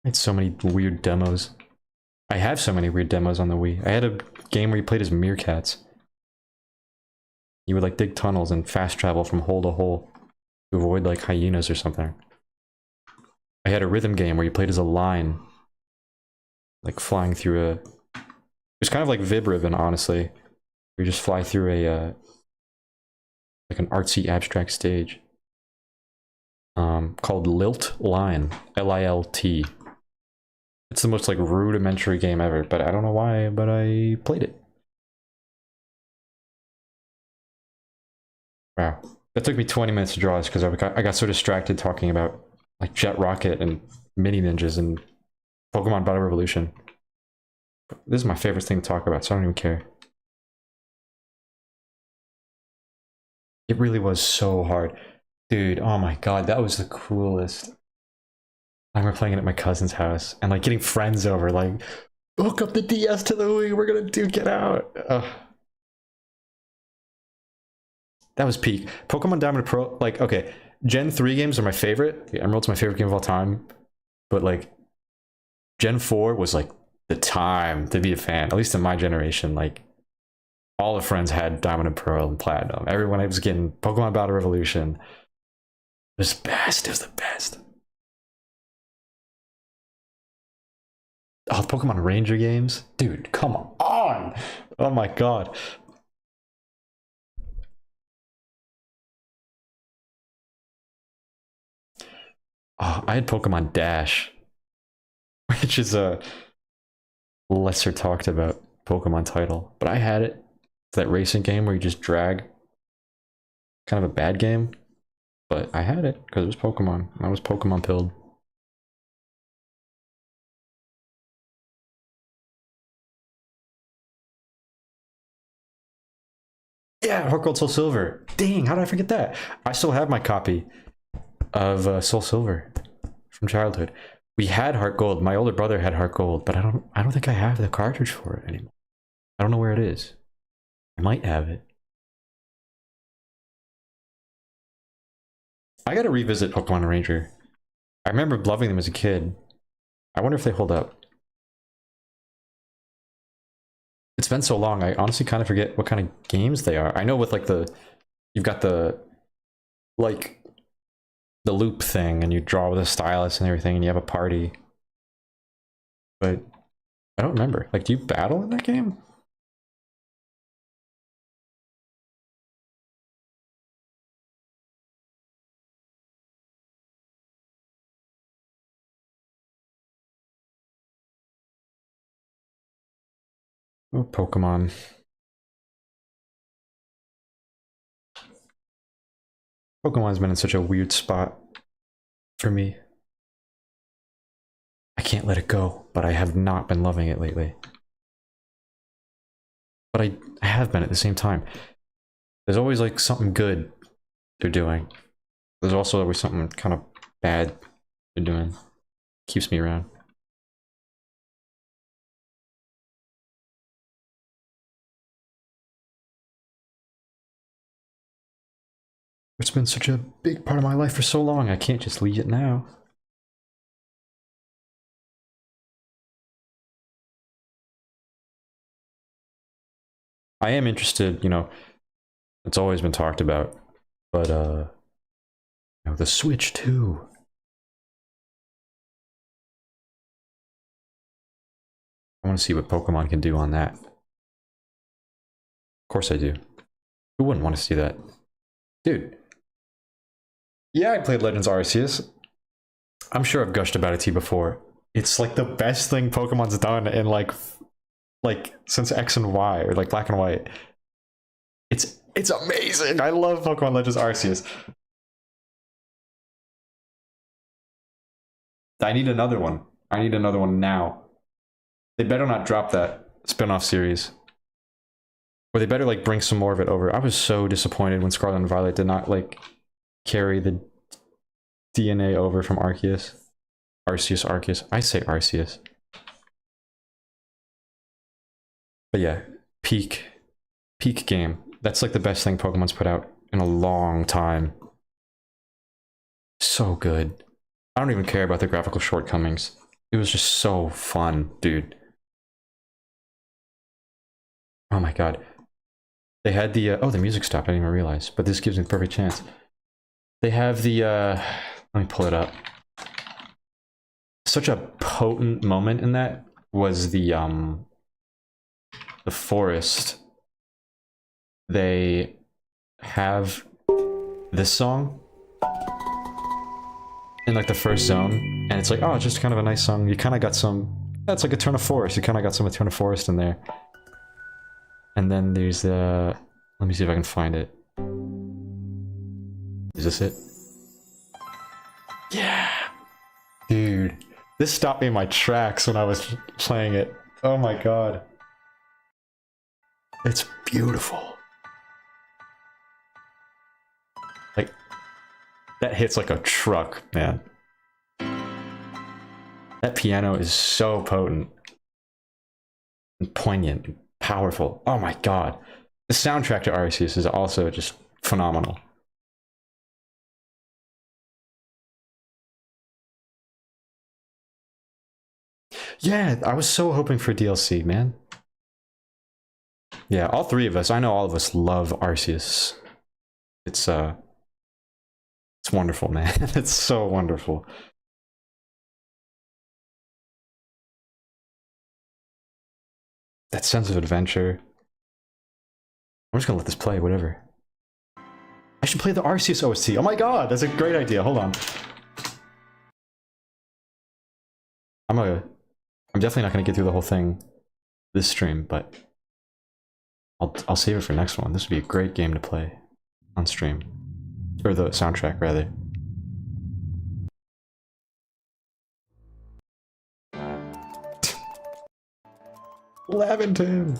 It's so many weird demos. I have so many weird demos on the Wii. I had a game where you played as meerkats. You would like dig tunnels and fast travel from hole to hole to avoid like hyenas or something. I had a rhythm game where you played as a lion, like flying through a. It was kind of like Vib Ribbon, honestly. You just fly through a like an artsy abstract stage. Called Lilt Line, Lilt. It's the most like rudimentary game ever, but I don't know why, but I played it. Wow. That took me 20 minutes to draw this because I got so distracted talking about like Jet Rocket and Mini Ninjas and Pokemon Battle Revolution. This is my favorite thing to talk about, so I don't even care. It really was so hard. Dude, oh my god, that was the coolest. I remember playing it at my cousin's house and like getting friends over, like, hook up the DS to the Wii, we're gonna do Get Out. Ugh. That was peak. Pokemon Diamond and Pearl, like, okay, Gen 3 games are my favorite. Emerald's my favorite game of all time. But like, Gen 4 was like the time to be a fan, at least in my generation. Like, all the friends had Diamond and Pearl and Platinum. Everyone was getting Pokemon Battle Revolution. It was the best. It was the best. Oh, the Pokemon Ranger games? Dude, come on! Oh my god. Oh, I had Pokemon Dash, which is a lesser talked about Pokemon title, but I had it. It's that racing game where you just drag. Kind of a bad game, but I had it because it was Pokemon. I was Pokemon pilled. Yeah, Heart Gold Soul Silver. Dang, how did I forget that? I still have my copy of Soul Silver from childhood. We had Heart Gold. My older brother had Heart Gold, but I don't think I have the cartridge for it anymore. I don't know where it is. I might have it. I gotta revisit Pokemon Ranger. I remember loving them as a kid. I wonder if they hold up. It's been so long, I honestly kind of forget what kind of games they are. I know with like you've got the, like, the loop thing, and you draw with a stylus and everything, and you have a party. But I don't remember. Like, do you battle in that game? Oh, Pokemon. Pokemon's been in such a weird spot for me. I can't let it go, but I have not been loving it lately. But I have been at the same time. There's always like something good they're doing. There's also always something kind of bad they're doing. Keeps me around. It's been such a big part of my life for so long, I can't just leave it now. I am interested, you know, it's always been talked about, but you know, the Switch too. I want to see what Pokemon can do on that. Of course I do. Who wouldn't want to see that? Dude. Yeah, I played Legends Arceus. I'm sure I've gushed about it to you before. It's like the best thing Pokemon's done in like like since X and Y, or like Black and White. It's amazing. I love Pokemon Legends Arceus. I need another one. I need another one now. They better not drop that spin-off series. Or they better like bring some more of it over. I was so disappointed when Scarlet and Violet did not like carry the DNA over from Arceus. Arceus. I say Arceus. But yeah, peak game. That's like the best thing Pokemon's put out in a long time. So good. I don't even care about the graphical shortcomings. It was just so fun, dude. Oh my god. They had the, oh, the music stopped, I didn't even realize, but this gives me the perfect chance. They have the, let me pull it up. Such a potent moment in that was the forest. They have this song in like the first zone, and it's like, oh, it's just kind of a nice song. You kind of got some, that's like Eterna Forest. You kind of got some Eterna Forest in there. And then there's the, let me see if I can find it. Is this it? Yeah! Dude, this stopped me in my tracks when I was playing it. Oh my god. It's beautiful. Like, that hits like a truck, man. That piano is so potent. And poignant. Powerful. Oh my god. The soundtrack to Arceus is also just phenomenal. Yeah, I was so hoping for DLC, man. Yeah, all three of us, I know all of us love Arceus. It's wonderful, man. It's so wonderful. That sense of adventure. I'm just gonna let this play, whatever. I should play the Arceus OST. Oh my god, that's a great idea. Hold on. I'm definitely not gonna get through the whole thing this stream, but I'll save it for next one. This would be a great game to play on stream. Or the soundtrack, rather. Lavington!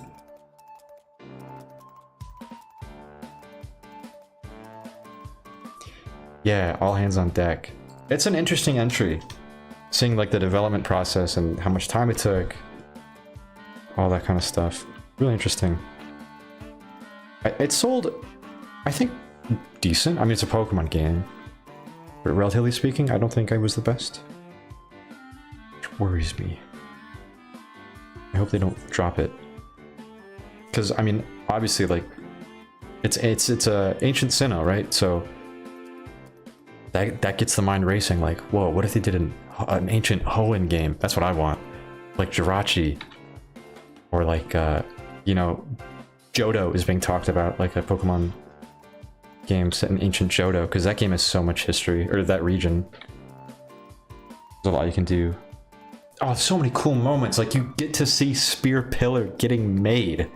Yeah, all hands on deck. It's an interesting entry. Seeing like the development process and how much time it took. All that kind of stuff. Really interesting. It sold, I think, decent. I mean, it's a Pokemon game. But relatively speaking, I don't think I was the best. Which worries me. I hope they don't drop it. Because, I mean, obviously, like, it's a ancient Sinnoh, right? So that gets the mind racing. Like, whoa, what if they did an ancient Hoenn game? That's what I want. Like Jirachi, or like, you know, Johto is being talked about, like a Pokemon game set in ancient Johto, because that game has so much history, or that region. There's a lot you can do. Oh, so many cool moments. Like, you get to see Spear Pillar getting made.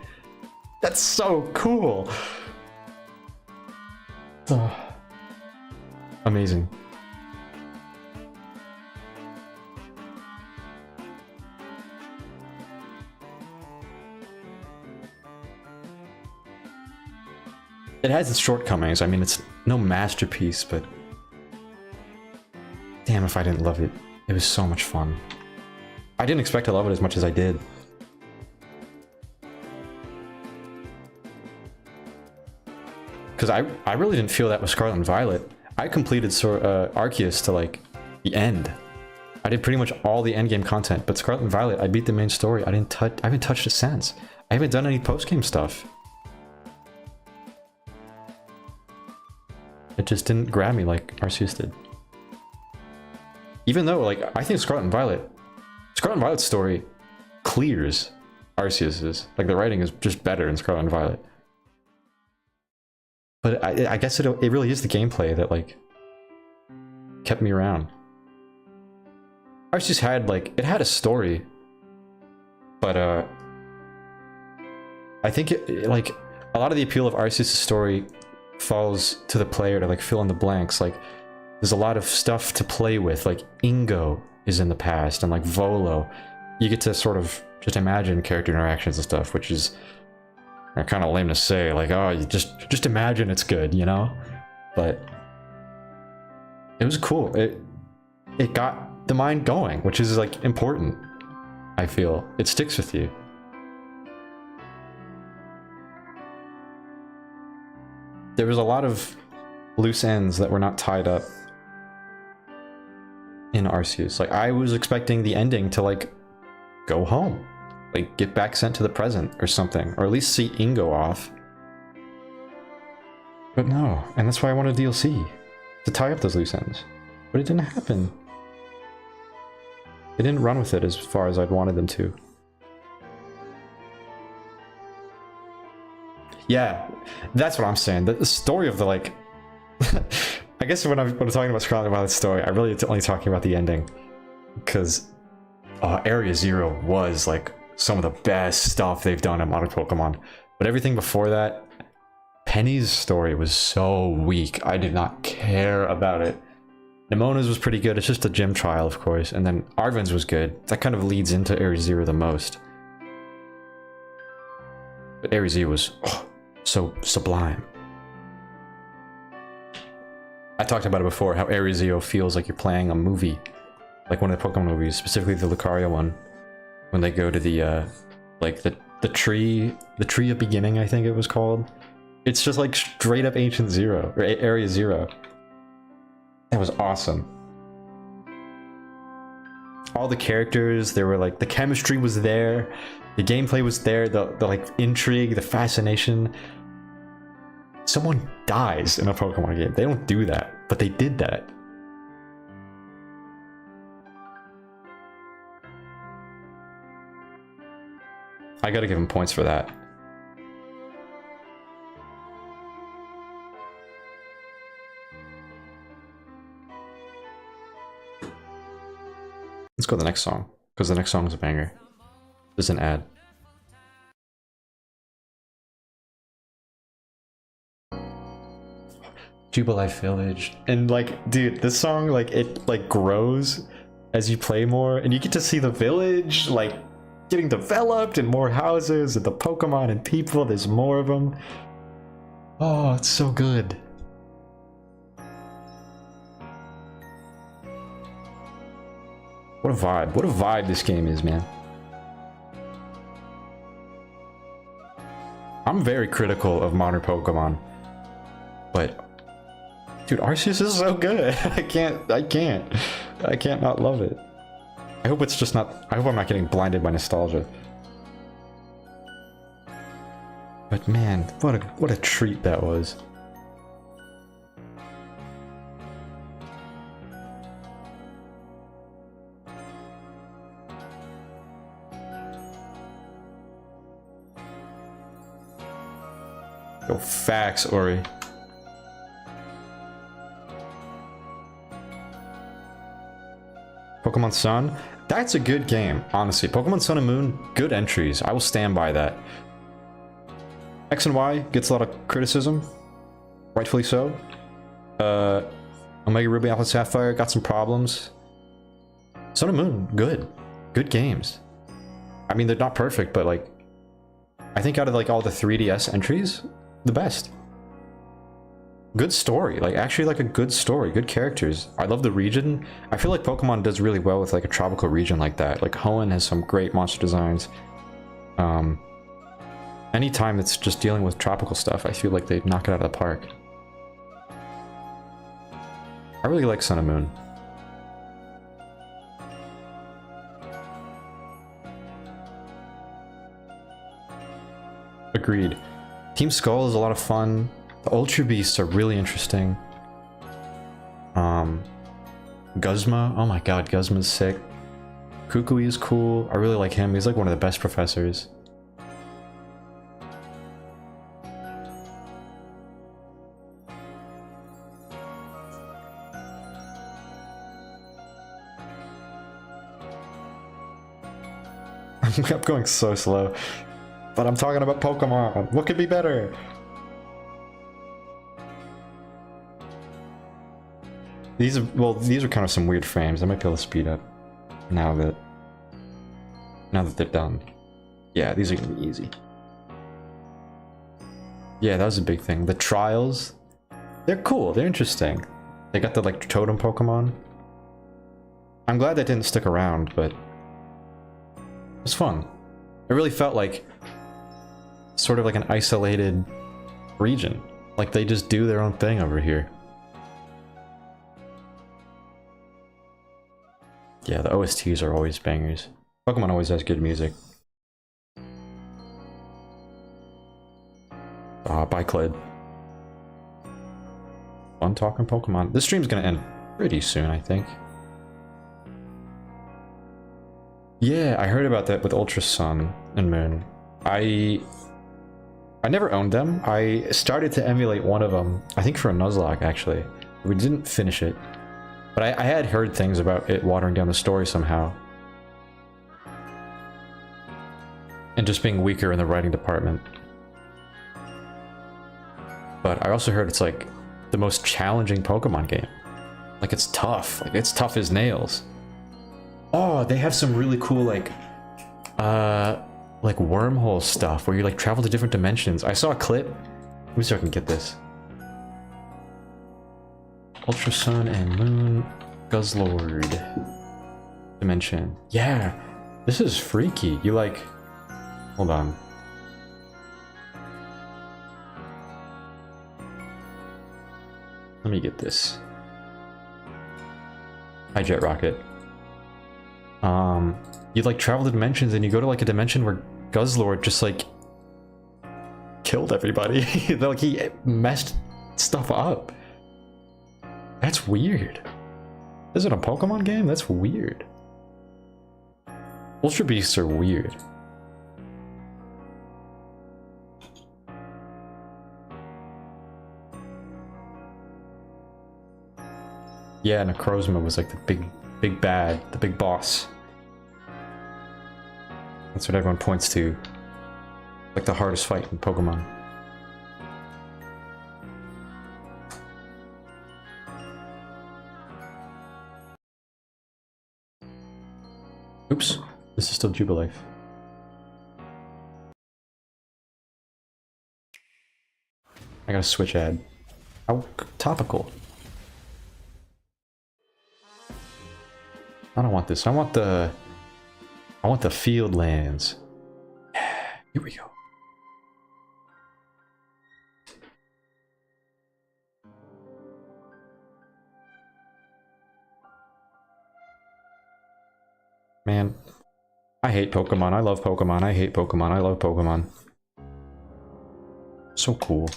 That's so cool. Oh. Amazing. It has its shortcomings. I mean, it's no masterpiece, but damn if I didn't love it. It was so much fun. I didn't expect to love it as much as I did. Because I really didn't feel that with Scarlet and Violet. I completed Arceus to like the end. I did pretty much all the endgame content, but Scarlet and Violet, I beat the main story. I haven't touched it since. I haven't done any post-game stuff. It just didn't grab me like Arceus did. Even though, like, I think Scarlet and Violet's story clears Arceus's. Like, the writing is just better in Scarlet and Violet. But I guess it really is the gameplay that, like, kept me around. Arceus had, like, it had a story, but, I think like a lot of the appeal of Arceus' story falls to the player to like fill in the blanks. Like there's a lot of stuff to play with, like Ingo is in the past and like Volo. You get to sort of just imagine character interactions and stuff, which is kind of lame to say, like, oh, you just imagine it's good, you know? But it was cool. It got the mind going, which is like important. I feel it sticks with you. There was a lot of loose ends that were not tied up in Arceus. Like I was expecting the ending to like go home, like get back sent to the present or something, or at least see Ingo off. But no, and that's why I wanted DLC to tie up those loose ends. But it didn't happen. They didn't run with it as far as I'd wanted them to. Yeah, that's what I'm saying. The story of the like, I guess when I'm talking about Scarlet Violet's story, I really only talking about the ending, because Area Zero was like some of the best stuff they've done in modern Pokemon. But everything before that, Penny's story was so weak. I did not care about it. Nemona's was pretty good. It's just a gym trial, of course, and then Arven's was good. That kind of leads into Area Zero the most. But Area Zero was so sublime. I talked about it before, how Area Zero feels like you're playing a movie, like one of the Pokemon movies, specifically the Lucario one, when they go to the like the tree of beginning, I think it was called. It's just like straight up Ancient Zero or Area Zero. That was awesome. All the characters, they were like, the chemistry was there, the gameplay was there, the like intrigue, the fascination. Someone dies in a Pokemon game. They don't do that, but they did that. I gotta give him points for that. Let's go to the next song, because the next song is a banger. There's an ad. Jubilife Village. And like, dude, this song, like, it like grows as you play more, and you get to see the village like getting developed and more houses and the Pokemon and people. There's more of them. Oh, it's so good. What a vibe. What a vibe this game is, man. I'm very critical of modern Pokemon, but dude, Arceus is so good. I can't not love it. I hope it's just not, I hope I'm not getting blinded by nostalgia. But man, what a treat that was. Yo, facts, Ori. Pokemon Sun? That's a good game, honestly. Pokemon Sun and Moon, good entries. I will stand by that. X and Y gets a lot of criticism, rightfully so. Omega Ruby, Alpha Sapphire got some problems. Sun and Moon, good. Good games. I mean, they're not perfect, but like, I think out of like all the 3DS entries, the best. Good story, like actually like a good story, good characters. I love the region. I feel like Pokemon does really well with like a tropical region like that. Like Hoenn has some great monster designs. Anytime it's just dealing with tropical stuff, I feel like they knock it out of the park. I really like Sun and Moon. Agreed. Team Skull is a lot of fun. The Ultra Beasts are really interesting. Guzma, oh my god, Guzma's sick. Kukui is cool. I really like him. He's like one of the best professors. I'm going so slow. But I'm talking about Pokemon. What could be better? These are kind of some weird frames. I might be able to speed up now that they're done. Yeah, these are gonna be easy. Yeah, that was a big thing. The trials, they're cool. They're interesting. They got the like totem Pokemon. I'm glad that didn't stick around, but it was fun. It really felt like sort of like an isolated region. Like they just do their own thing over here. Yeah, the OSTs are always bangers. Pokemon always has good music. Bye, Cled. Fun talking Pokemon. This stream's gonna end pretty soon, I think. Yeah, I heard about that with Ultra Sun and Moon. I never owned them. I started to emulate one of them, I think for a Nuzlocke, actually. We didn't finish it. But I had heard things about it watering down the story somehow. And just being weaker in the writing department. But I also heard it's like the most challenging Pokemon game. Like it's tough. Like it's tough as nails. Oh, they have some really cool like wormhole stuff where you like travel to different dimensions. I saw a clip. Let me see if I can get this. Ultra Sun and Moon Guzzlord dimension. Yeah, this is freaky. You like, hold on. Let me get this. Hi, Jet Rocket. You like travel to dimensions and you go to like a dimension where Guzzlord just like killed everybody. Like he messed stuff up. That's weird. Is it a Pokemon game? That's weird. Ultra Beasts are weird. Yeah, Necrozma was like the big bad, the big boss. That's what everyone points to. Like the hardest fight in Pokemon. Oops, this is still Jubilife. I got a Switch ad. How topical. I don't want this. I want the field lands. Yeah, here we go. Man, I hate Pokemon. I love Pokemon. I hate Pokemon. I love Pokemon. So cool.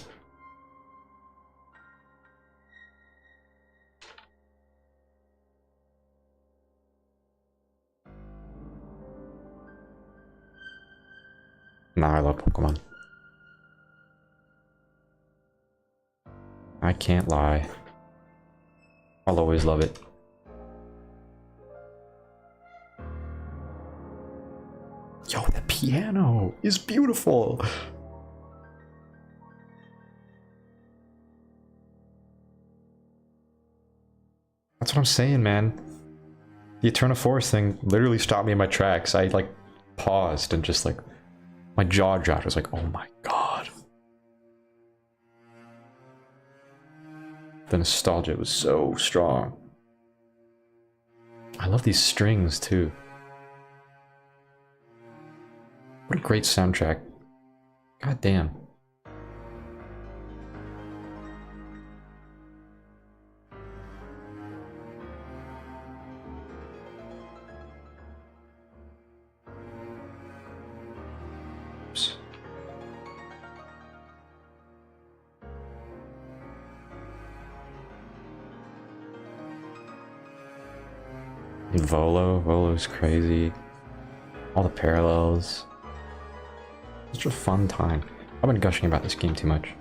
Nah, I love Pokemon. I can't lie. I'll always love it. Yo, the piano is beautiful. That's what I'm saying, man. The Eterna Forest thing literally stopped me in my tracks. I like paused and just like my jaw dropped. I was like, oh my god. The nostalgia was so strong. I love these strings too. What a great soundtrack. God damn. Oops. Volo's crazy. All the parallels. Such a fun time. I've been gushing about this game too much.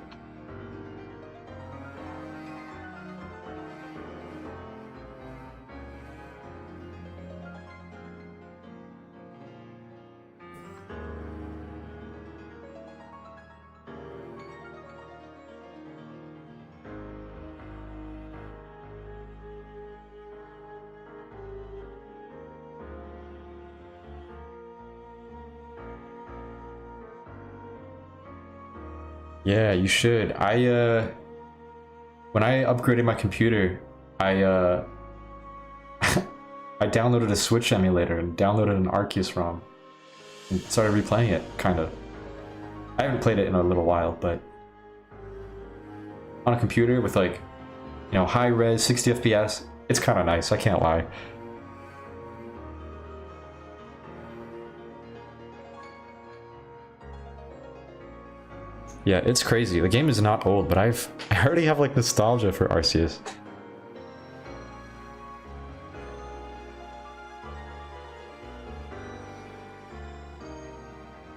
Yeah, you should. When I upgraded my computer, I I downloaded a Switch emulator and downloaded an Arceus ROM and started replaying it, kind of. I haven't played it in a little while, but on a computer with like, you know, high res 60 FPS, it's kind of nice, I can't lie. Yeah, it's crazy. The game is not old, but I already have like nostalgia for Arceus.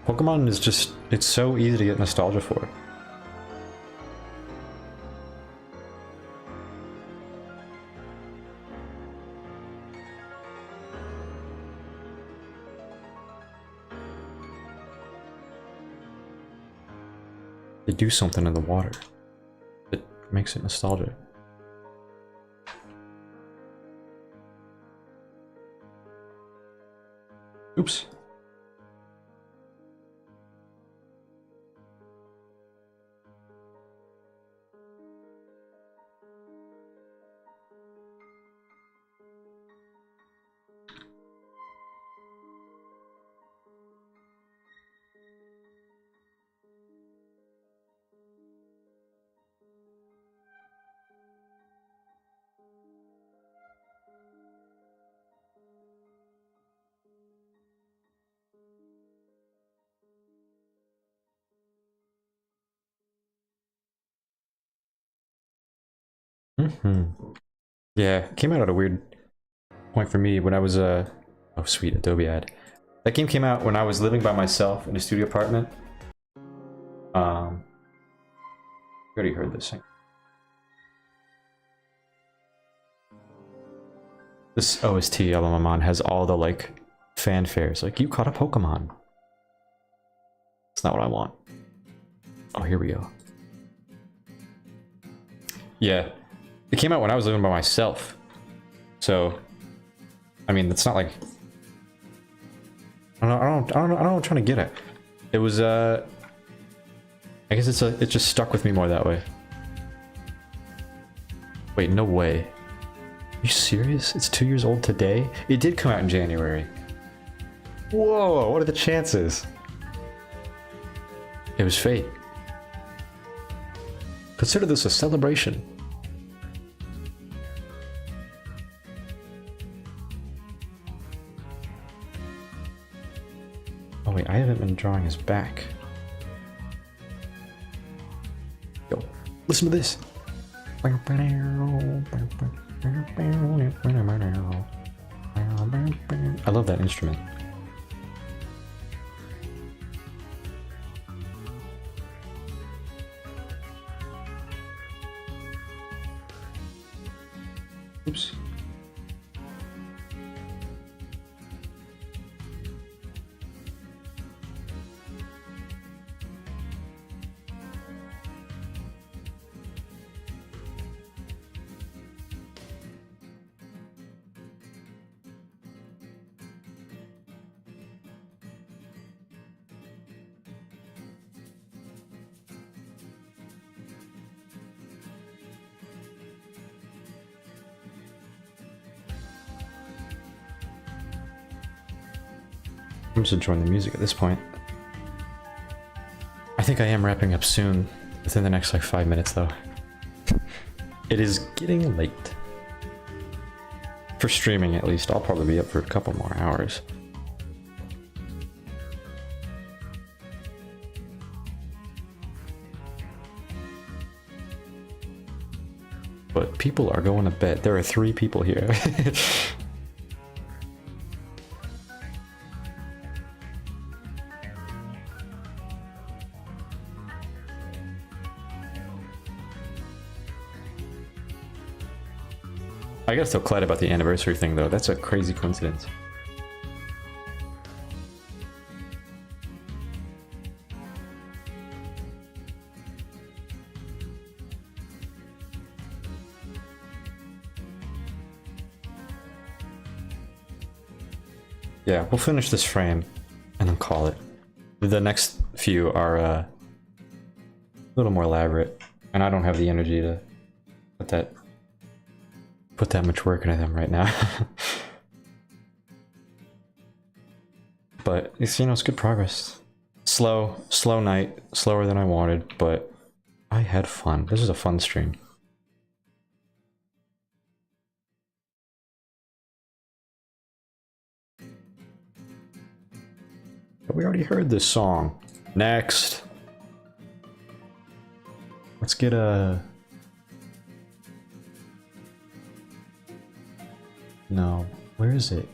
Pokemon is just, it's so easy to get nostalgia for. They do something in the water that makes it nostalgic. Oops. Yeah, it came out at a weird point for me when I was oh sweet, Adobe ad. That game came out when I was living by myself in a studio apartment. You already heard this thing. This OST album I'm on has all the like fanfares, like you caught a Pokemon. It's not what I want. Oh, here we go. Yeah, it came out when I was living by myself, so I mean, it's not like I don't know what I'm trying to get at. It was I guess it just stuck with me more that way. Wait, no way. Are you serious? It's 2 years old today? It did come out in January. Whoa, what are the chances? It was fate. Consider this a celebration. Oh wait, I haven't been drawing his back. Yo, listen to this. I love that instrument. Oops. I'm just enjoying the music at this point. I think I am wrapping up soon, within the next like 5 minutes though. It is getting late. For streaming at least, I'll probably be up for a couple more hours. But people are going to bed. There are 3 people here. I gotta tell Clyde about the anniversary thing though, that's a crazy coincidence. Yeah, we'll finish this frame and then call it. The next few are little more elaborate, and I don't have the energy to put that much work into them right now. But it's, you know, it's good progress. Slow night, slower than I wanted, but I had fun. This was a fun stream. But we already heard this song. Next. Let's get a... No, where is it?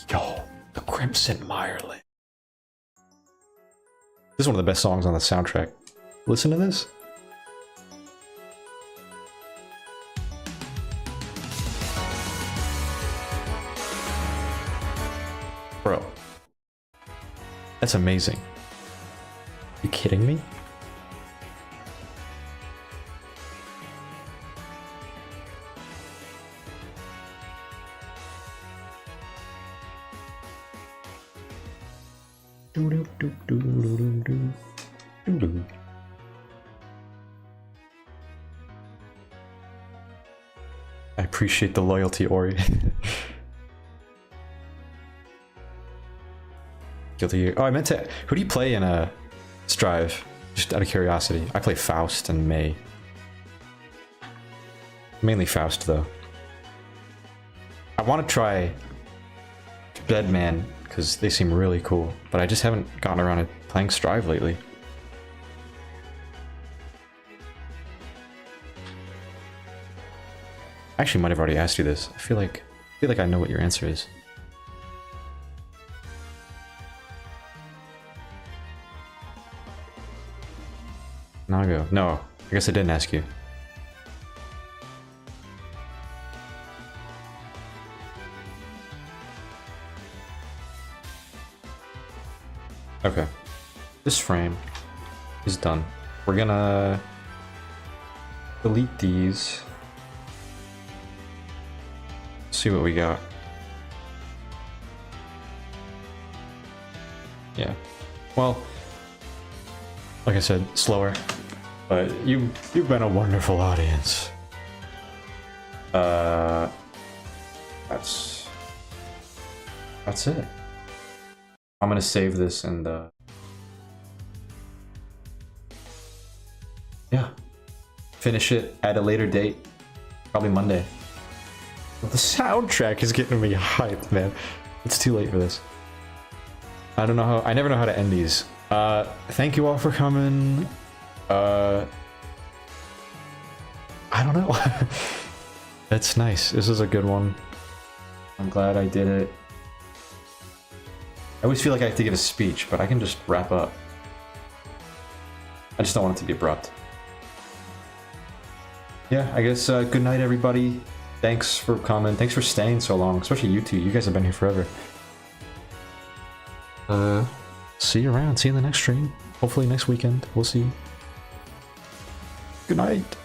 Yo, the Crimson Mirelin. This is one of the best songs on the soundtrack. Listen to this. Bro. That's amazing. You kidding me? I appreciate the loyalty, Ori. Guilty. Oh, I meant to. Who do you play in a Strive? Just out of curiosity. I play Faust and May. Mainly Faust, though. I want to try Deadman because they seem really cool, but I just haven't gotten around to playing Strive lately. I actually might have already asked you this. I feel like I know what your answer is. Nago. No, I guess I didn't ask you. Okay. This frame is done. We're gonna delete these. See what we got. Yeah. Well, like I said, slower. But you've been a wonderful audience. That's it. I'm gonna save this and yeah, finish it at a later date, probably Monday. The soundtrack is getting me hyped, man. It's too late for this. I don't know how. I never know how to end these. Thank you all for coming. I don't know. That's nice. This is a good one. I'm glad I did it. I always feel like I have to give a speech, but I can just wrap up. I just don't want it to be abrupt. Yeah, I guess good night, everybody. Thanks for coming. Thanks for staying so long, especially you two. You guys have been here forever. See you around. See you in the next stream. Hopefully next weekend. We'll see. Good night.